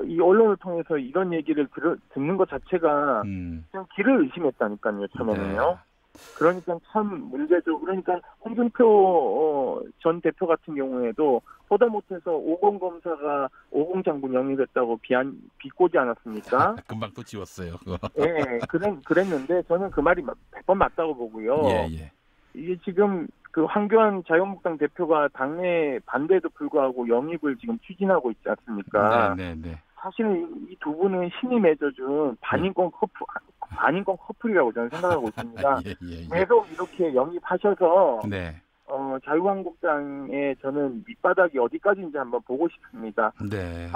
이 언론을 통해서 이런 얘기를 듣는 것 자체가 그냥 귀를 의심했다니까요. 처음에는요. 네. 그러니까 참 문제죠. 그러니까 홍준표 전 대표 같은 경우에도 보다 못해서 50 검사가 50 장군 영입했다고 비꼬지 않았습니까? 금방 또 지웠어요. 예, 그랬는데 저는 그 말이 100번 맞다고 보고요. 예. 이게 지금 그 황교안 자유한국당 대표가 당내 반대에도 불구하고 영입을 지금 추진하고 있지 않습니까? 네. 사실은 이 두 분은 신이 맺어준 반인권 커플이라고 저는 생각하고 있습니다. 예. 계속 이렇게 영입하셔서 네. 자유한국당의 저는 밑바닥이 어디까지인지 한번 보고 싶습니다. 네.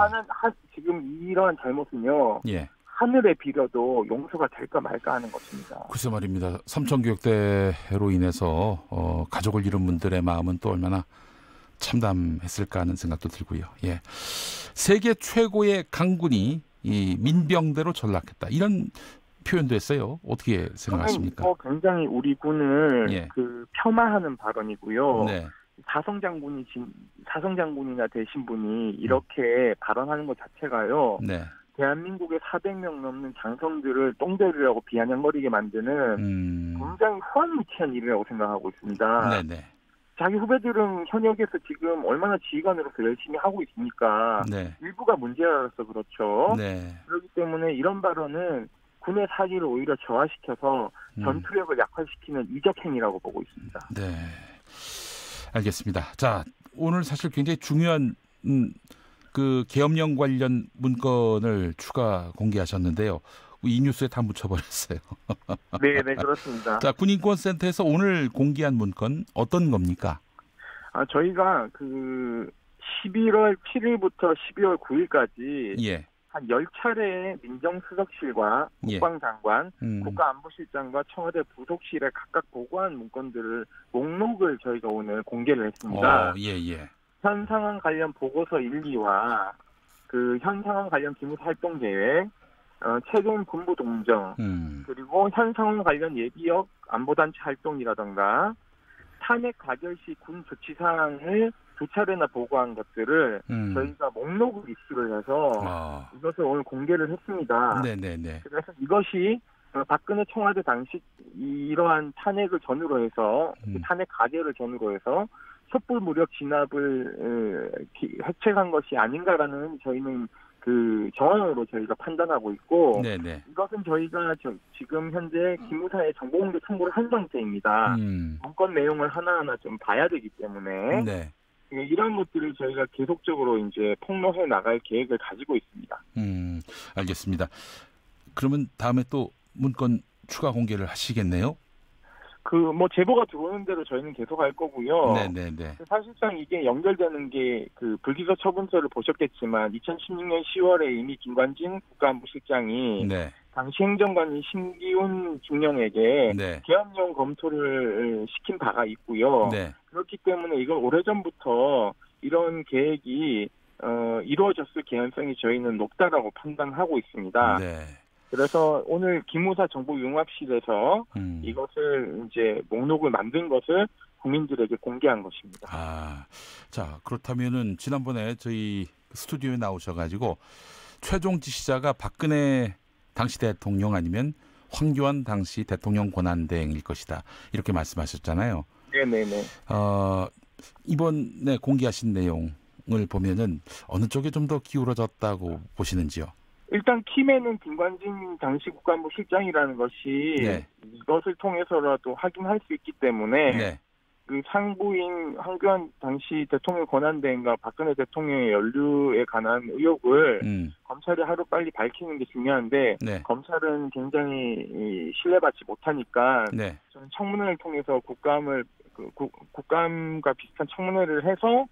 지금 이러한 잘못은요. 예. 하늘에 빌어도 용서가 될까 말까 하는 것입니다. 글쎄 말입니다. 삼청교육대로 인해서 가족을 잃은 분들의 마음은 또 얼마나 참담했을까 하는 생각도 들고요. 예. 세계 최고의 강군이 이 민병대로 전락했다. 이런 표현도 했어요. 어떻게 생각하십니까? 굉장히 우리 군을 예. 폄하하는 발언이고요. 네. 사성장군이나 되신 분이 이렇게 발언하는 것 자체가요. 네. 대한민국의 400명 넘는 장성들을 똥들이라고 비아냥거리게 만드는 굉장히 후한무치한 일이라고 생각하고 있습니다. 네네. 자기 후배들은 현역에서 지금 얼마나 지휘관으로서 열심히 하고 있으니까 네. 일부가 문제라서 그렇죠. 네. 그렇기 때문에 이런 발언은 군의 사기를 오히려 저하시켜서 전투력을 약화시키는 이적 행위라고 보고 있습니다. 네, 알겠습니다. 자, 오늘 사실 굉장히 중요한 그 계엄령 관련 문건을 추가 공개하셨는데요. 이 뉴스에 다 묻혀버렸어요. 네, 그렇습니다. 자, 군인권센터에서 오늘 공개한 문건 어떤 겁니까? 저희가 그 11월 7일부터 12월 9일까지 예. 한 10차례의 민정수석실과 국방장관, 국가안보실장과 청와대 부속실에 각각 보고한 문건들을 목록을 저희가 오늘 공개를 했습니다. 예. 현 상황 관련 보고서 1, 2와 그 현 상황 관련 기무사 활동 계획, 최근 군부 동정, 그리고 현 상황 관련 예비역 안보단체 활동이라던가 탄핵 가결 시 군 조치 사항을 2차례나 보고한 것들을 저희가 목록을 입수를 해서 이것을 오늘 공개를 했습니다. 네네네. 그래서 이것이 박근혜 청와대 당시 이러한 탄핵을 전후로 해서 탄핵 가결을 전후로 해서 촛불 무력 진압을 획책한 것이 아닌가라는 저희는 그 정황으로 저희가 판단하고 있고 네네. 이것은 저희가 지금 현재 기무사의 정보공개 청구를 한 상태입니다. 문건 내용을 하나하나 좀 봐야 되기 때문에 네. 이런 것들을 저희가 계속적으로 이제 폭로해 나갈 계획을 가지고 있습니다. 알겠습니다. 그러면 다음에 또 문건 추가 공개를 하시겠네요? 제보가 들어오는 대로 저희는 계속 할 거고요. 네네네. 사실상 이게 연결되는 게 불기소 처분서를 보셨겠지만 2016년 10월에 이미 김관진 국가안보실장이 당시 행정관인 신기훈 중령에게 계엄령 검토를 시킨 바가 있고요. 그렇기 때문에 이건 오래전부터 이런 계획이 이루어졌을 개연성이 저희는 높다라고 판단하고 있습니다. 그래서 오늘 기무사 정보융합실에서 이것을 이제 목록을 만든 것을 국민들에게 공개한 것입니다. 자, 그렇다면은 지난번에 저희 스튜디오에 나오셔가지고 최종 지시자가 박근혜 당시 대통령 아니면 황교안 당시 대통령 권한대행일 것이다. 이렇게 말씀하셨잖아요. 네네네. 이번에 공개하신 내용을 보면은 어느 쪽에 좀 더 기울어졌다고 보시는지요? 일단 킴에는 김관진 당시 국가안보 실장이라는 것이 네. 이것을 통해서라도 확인할 수 있기 때문에 네. 그 상부인 황교안 당시 대통령 권한대행과 박근혜 대통령의 연루에 관한 의혹을 검찰이 하루빨리 밝히는 게 중요한데 네. 검찰은 굉장히 신뢰받지 못하니까 네. 저는 청문회를 통해서 국감과 비슷한 청문회를 해서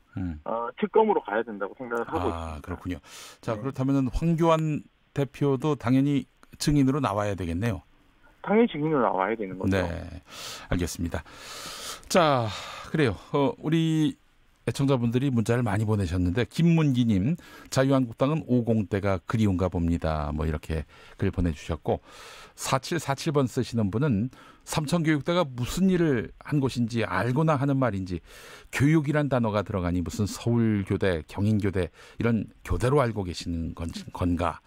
특검으로 가야 된다고 생각을 하고 있습니다. 그렇군요. 자, 그렇다면 황교안 대표도 당연히 증인으로 나와야 되겠네요. 당연히 증인으로 나와야 되는 거죠. 네, 알겠습니다. 자, 그래요. 우리 애청자분들이 문자를 많이 보내셨는데 김문기님, 자유한국당은 50대가 그리운가 봅니다. 뭐 이렇게 글 보내주셨고 4747번 쓰시는 분은 삼천교육대가 무슨 일을 한 곳인지 알고나 하는 말인지 교육이란 단어가 들어가니 무슨 서울교대, 경인교대 이런 교대로 알고 계시는 건가.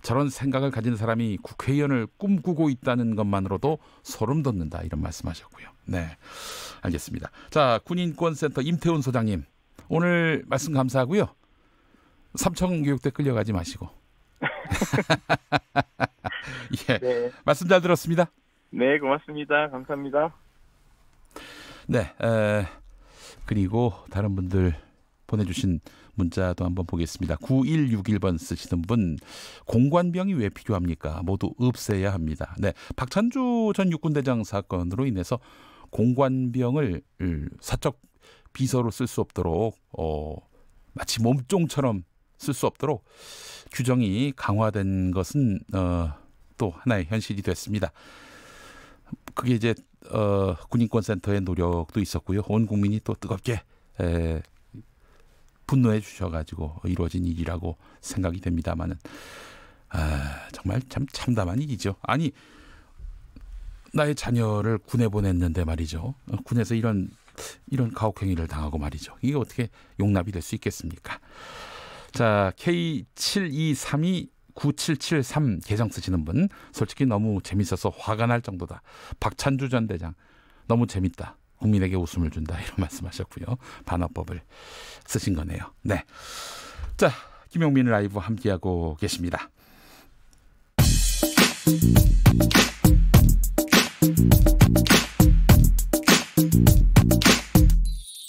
저런 생각을 가진 사람이 국회의원을 꿈꾸고 있다는 것만으로도 소름 돋는다 이런 말씀하셨고요. 네, 알겠습니다. 자, 군인권센터 임태훈 소장님 오늘 말씀 감사하고요. 삼천교육대 끌려가지 마시고. 예, 네. 말씀 잘 들었습니다. 네, 고맙습니다. 감사합니다. 네, 그리고 다른 분들 보내주신 문자도 한번 보겠습니다. 9161번 쓰시는 분, 공관병이 왜 필요합니까? 모두 없애야 합니다. 네, 박찬주 전 육군대장 사건으로 인해서 공관병을 사적 비서로 쓸 수 없도록 마치 몸종처럼 쓸 수 없도록 규정이 강화된 것은 또 하나의 현실이 됐습니다. 그게 이제 군인권센터의 노력도 있었고요. 온 국민이 또 뜨겁게 분노해 주셔가지고 이루어진 일이라고 생각이 됩니다만은 정말 참 참담한 일이죠. 아니 나의 자녀를 군에 보냈는데 말이죠. 군에서 이런 가혹행위를 당하고 말이죠. 이게 어떻게 용납이 될 수 있겠습니까? 자, K72329773 계정 쓰시는 분, 솔직히 너무 재밌어서 화가 날 정도다. 박찬주 전 대장 너무 재밌다. 국민에게 웃음을 준다. 이런 말씀하셨고요. 반어법을 쓰신 거네요. 네, 자, 김용민 라이브 함께하고 계십니다.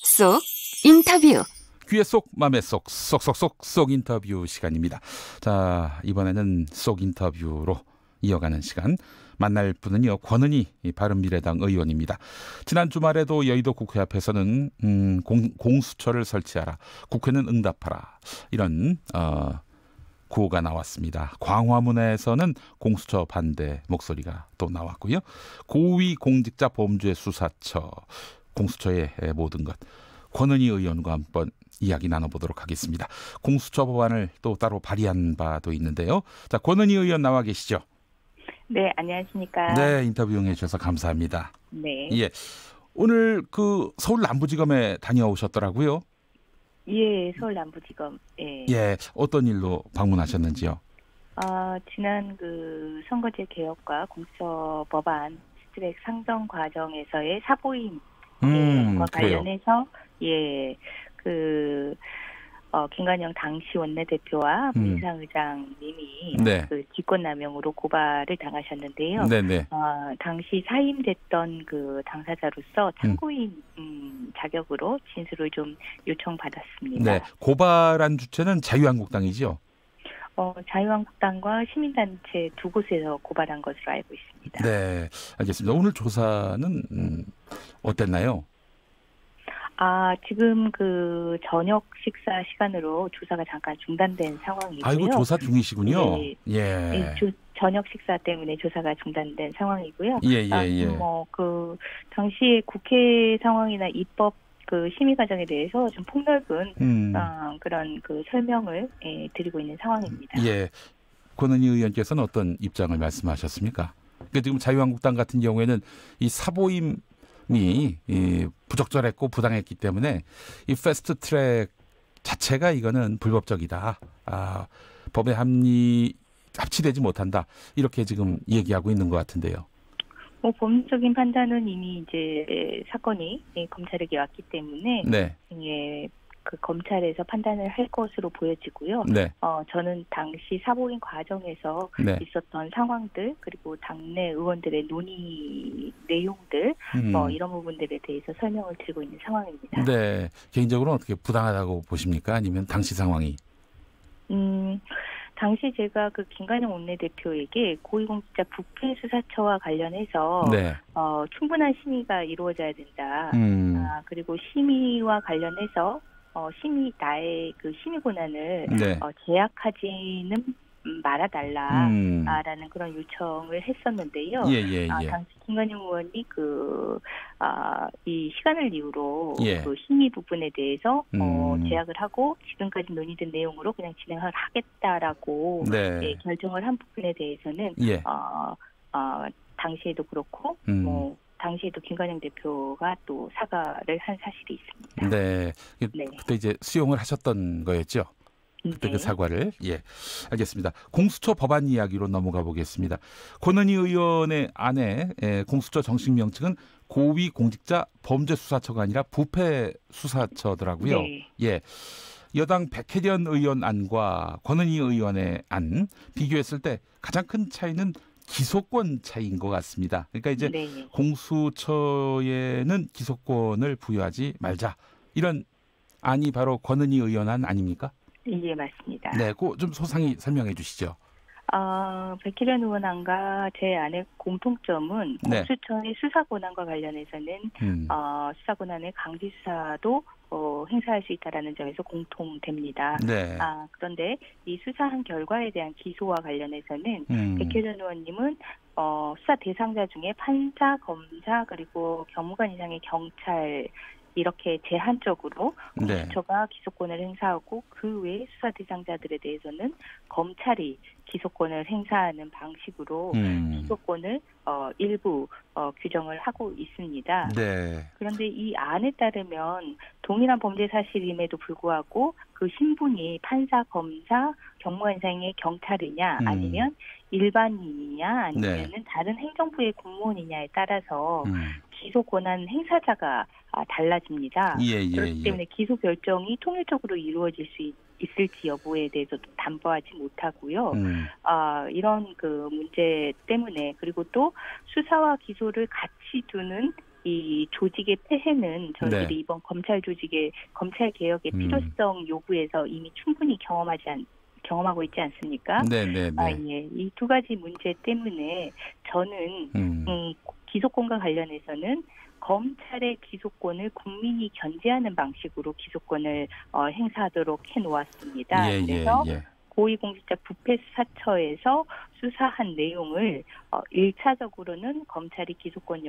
쏙 인터뷰. 귀에 쏙 맘에 쏙 쏙쏙쏙 인터뷰 시간입니다. 자, 이번에는 쏙 인터뷰로 이어가는 시간. 만날 분은요, 권은희 바른미래당 의원입니다. 지난 주말에도 여의도 국회 앞에서는 공수처를 설치하라, 국회는 응답하라, 이런 구호가 나왔습니다. 광화문에서는 공수처 반대 목소리가 또 나왔고요. 고위공직자범죄수사처, 공수처의 모든 것, 권은희 의원과 한번 이야기 나눠보도록 하겠습니다. 공수처 법안을 또 따로 발의한 바도 있는데요. 자, 권은희 의원 나와 계시죠? 네, 안녕하십니까. 네, 인터뷰 응해 주셔서 감사합니다. 네. 예, 오늘 서울 남부지검에 다녀오셨더라고요. 예, 서울 남부지검. 예. 예, 어떤 일로 방문하셨는지요? 지난 선거제 개혁과 공수처 법안 스트랙 상정 과정에서의 사보임과 관련해서 김관영 당시 원내대표와 문희상 의장님이 직권남용으로 고발을 당하셨는데요. 네네. 당시 사임됐던 당사자로서 참고인 자격으로 진술을 좀 요청받았습니다. 네, 고발한 주체는 자유한국당이죠? 자유한국당과 시민단체 두 곳에서 고발한 것으로 알고 있습니다. 네, 알겠습니다. 오늘 조사는 어땠나요? 지금 저녁 식사 시간으로 조사가 잠깐 중단된 상황이고요. 아이고, 조사 중이시군요. 네, 예. 저녁 식사 때문에 조사가 중단된 상황이고요. 예. 당시에 국회 상황이나 입법 심의 과정에 대해서 좀 폭넓은 그런 설명을 드리고 있는 상황입니다. 예. 권은희 의원께서는 어떤 입장을 말씀하셨습니까? 그러니까 지금 자유한국당 같은 경우에는 이 사보임에 부적절했고 부당했기 때문에 이 패스트트랙 자체가 이거는 불법적이다. 법에 합치되지 못한다. 이렇게 지금 얘기하고 있는 것 같은데요. 법률적인 판단은 이미 이제 사건이 검찰에게 왔기 때문에 네. 그 검찰에서 판단을 할 것으로 보여지고요. 네. 저는 당시 사보임 과정에서 네. 있었던 상황들 그리고 당내 의원들의 논의 내용들 이런 부분들에 대해서 설명을 드리고 있는 상황입니다. 네. 개인적으로는 어떻게 부당하다고 보십니까? 아니면 당시 상황이? 당시 제가 그 김관영 원내대표에게 고위공직자 부패 수사처와 관련해서 네. 충분한 심의가 이루어져야 된다. 그리고 심의와 관련해서 나의 그 심의 권한을 네. 제약하지는 말아달라라는 그런 요청을 했었는데요. 예. 당시 김관영 의원이 이 시간을 이유로 예. 그 심의 부분에 대해서 제약을 하고 지금까지 논의된 내용으로 그냥 진행을 하겠다라고 네. 결정을 한 부분에 대해서는 예. 당시에도 그렇고 당시에도 김관영 대표가 또 사과를 한 사실이 있습니다. 네. 그때 이제 수용을 하셨던 거였죠? 그때 네. 그 사과를. 예. 알겠습니다. 공수처 법안 이야기로 넘어가 보겠습니다. 권은희 의원의 아내 공수처 정식 명칭은 고위공직자 범죄수사처가 아니라 부패수사처더라고요. 네. 예. 여당 백혜련 의원 안과 권은희 의원의 안 비교했을 때 가장 큰 차이는 기소권 차이인 것 같습니다. 그러니까 이제 네. 공수처에는 기소권을 부여하지 말자. 이런 안이 바로 권은희 의원 안 아닙니까? 예, 맞습니다. 네, 그 좀 소상히 설명해 주시죠. 백혜련 의원 안과 제 안의 공통점은 네. 공수처의 수사 권한과 관련해서는 수사 권한의 강제 수사도 행사할 수 있다라는 점에서 공통됩니다. 네. 그런데 이 수사한 결과에 대한 기소와 관련해서는 백혜련 의원님은 수사 대상자 중에 판사, 검사 그리고 경무관 이상의 경찰 이렇게 제한적으로 공수처가 기소권을 행사하고 그 외의 수사 대상자들에 대해서는 검찰이 기소권을 행사하는 방식으로 기소권을 일부 규정을 하고 있습니다. 네. 그런데 이 안에 따르면 동일한 범죄 사실임에도 불구하고 그 신분이 판사, 검사, 경무관 이상의 경찰이냐 아니면 일반인이냐 아니면은 다른 행정부의 공무원이냐에 따라서 기소 권한 행사자가 달라집니다. 그렇기 때문에 기소 결정이 통일적으로 이루어질 수 있을지 여부에 대해서도 담보하지 못하고요. 이런 그 문제 때문에 그리고 또 수사와 기소를 같이 두는 이 조직의 폐해는 저희들이 이번 검찰 개혁의 필요성 요구에서 이미 충분히 경험하고 있지 않습니까? 네. 이 두 가지 문제 때문에 저는 기소권과 관련해서는 검찰의 기소권을 국민이 견제하는 방식으로 기소권을 행사하도록 해놓았습니다. 그래서 고위공직자 부패수사처에서 수사한 내용을 1차적으로는 검찰이 기소권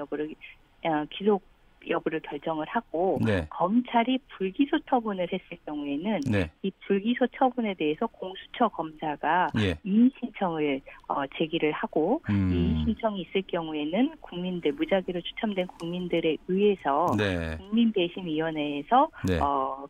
여부를 결정을 하고 검찰이 불기소 처분을 했을 경우에는 이 불기소 처분에 대해서 공수처 검사가 이의 신청을 제기를 하고 이의 신청이 있을 경우에는 무작위로 추첨된 국민들에 의해서 국민배심위원회에서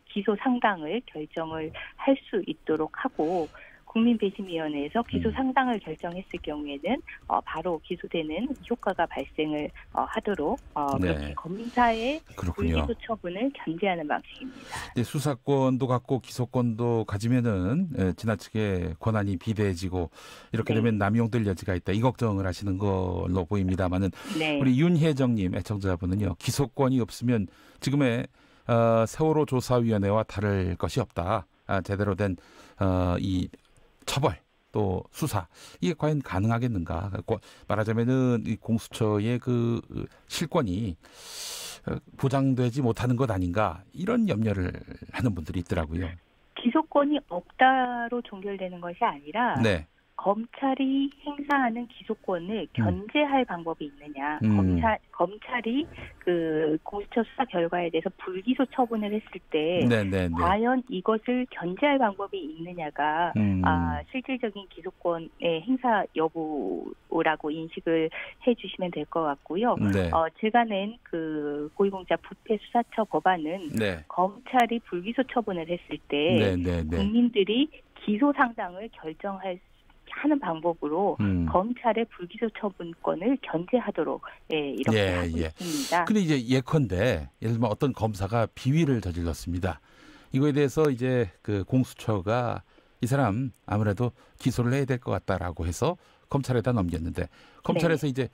기소 상당을 결정을 할 수 있도록 하고 국민배심위원회에서 기소 상당을 결정했을 경우에는 바로 기소되는 효과가 발생을 하도록 그렇게 검사의 불기소 처분을 견제하는 방식입니다. 수사권도 갖고 기소권도 가지면은 지나치게 권한이 비대해지고 이렇게 되면 남용될 여지가 있다. 이 걱정을 하시는 걸로 보입니다만은 우리 윤혜정님 애청자분은요. 기소권이 없으면 지금의 세월호 조사위원회와 다를 것이 없다. 제대로 된 이 처벌 또 수사 이게 과연 가능하겠는가? 말하자면은 이 공수처의 그 실권이 보장되지 못하는 것 아닌가 이런 염려를 하는 분들이 있더라고요. 기소권이 없다로 종결되는 것이 아니라 검찰이 행사하는 기소권을 견제할 방법이 있느냐, 검찰이 그 공수처 수사 결과에 대해서 불기소 처분을 했을 때 과연 이것을 견제할 방법이 있느냐가 실질적인 기소권의 행사 여부라고 인식을 해주시면 될 것 같고요. 제가 낸 그 고위공직자 부패 수사처 법안은 검찰이 불기소 처분을 했을 때 국민들이 기소 상당을 하는 방법으로 검찰의 불기소 처분권을 견제하도록 이렇게 하고 있습니다. 근데 이제 예컨대 예를 들면 어떤 검사가 비위를 저질렀습니다. 이거에 대해서 이제 그 공수처가 이 사람 아무래도 기소를 해야 될 것 같다라고 해서 검찰에다 넘겼는데 검찰에서 이제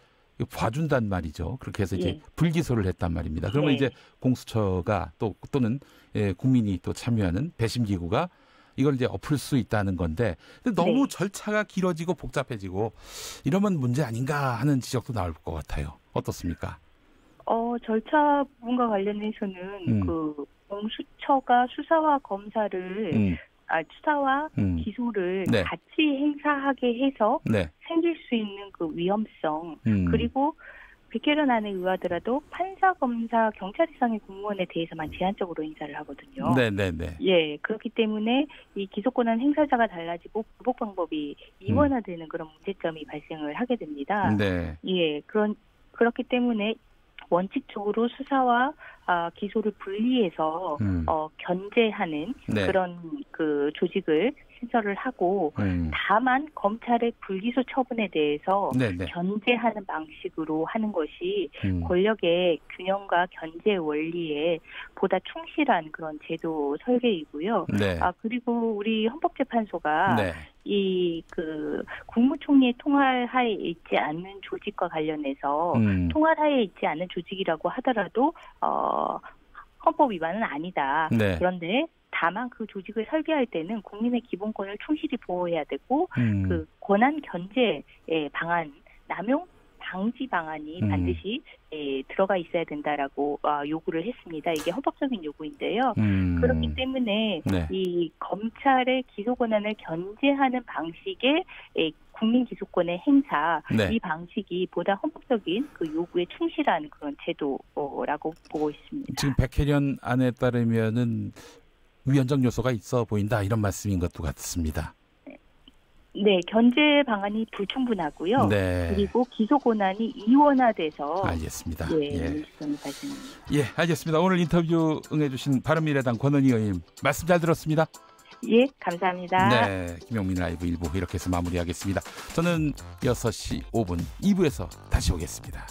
봐준단 말이죠. 그렇게 해서 이제 불기소를 했단 말입니다. 그러면 이제 공수처가 또는 국민이 또 참여하는 배심기구가 이걸 이제 엎을 수 있다는 건데 너무 절차가 길어지고 복잡해지고 이러면 문제 아닌가 하는 지적도 나올 것 같아요. 어떻습니까? 절차 부분과 관련해서는 그 공수처가 수사와 검사를 수사와 기소를 같이 행사하게 해서 생길 수 있는 그 위험성 그리고 백혜련 안에 의하더라도 판사, 검사, 경찰 이상의 공무원에 대해서만 제한적으로 인사를 하거든요. 그렇기 때문에 이 기소권은 행사자가 달라지고 보복 방법이 이원화되는 그런 문제점이 발생을 하게 됩니다. 그렇기 때문에 원칙적으로 수사와 기소를 분리해서 견제하는 그런 그 조직을 신설을 하고 다만 검찰의 불기소 처분에 대해서 견제하는 방식으로 하는 것이 권력의 균형과 견제 원리에 보다 충실한 그런 제도 설계이고요. 그리고 우리 헌법재판소가 이 그 국무총리의 통할하에 있지 않는 조직과 관련해서 통할하에 있지 않은 조직이라고 하더라도 헌법 위반은 아니다. 그런데 다만 그 조직을 설계할 때는 국민의 기본권을 충실히 보호해야 되고 그 권한 견제의 방안, 남용 방지 방안이 반드시 들어가 있어야 된다라고 요구를 했습니다. 이게 헌법적인 요구인데요. 그렇기 때문에 이 검찰의 기소 권한을 견제하는 방식의 국민 기소권의 행사 이 방식이 보다 헌법적인 그 요구에 충실한 그런 제도라고 보고 있습니다. 지금 백혜련 안에 따르면은 위헌적 요소가 있어 보인다 이런 말씀인 것도 같습니다. 견제 방안이 불충분하고요. 그리고 기소 권한이 이원화돼서 알겠습니다. 문제점이 발생합니다. 알겠습니다. 오늘 인터뷰 응해주신 바른미래당 권은희 의원 말씀 잘 들었습니다. 감사합니다. 김용민 라이브 1부 이렇게 해서 마무리하겠습니다. 저는 6시 5분 2부에서 다시 오겠습니다.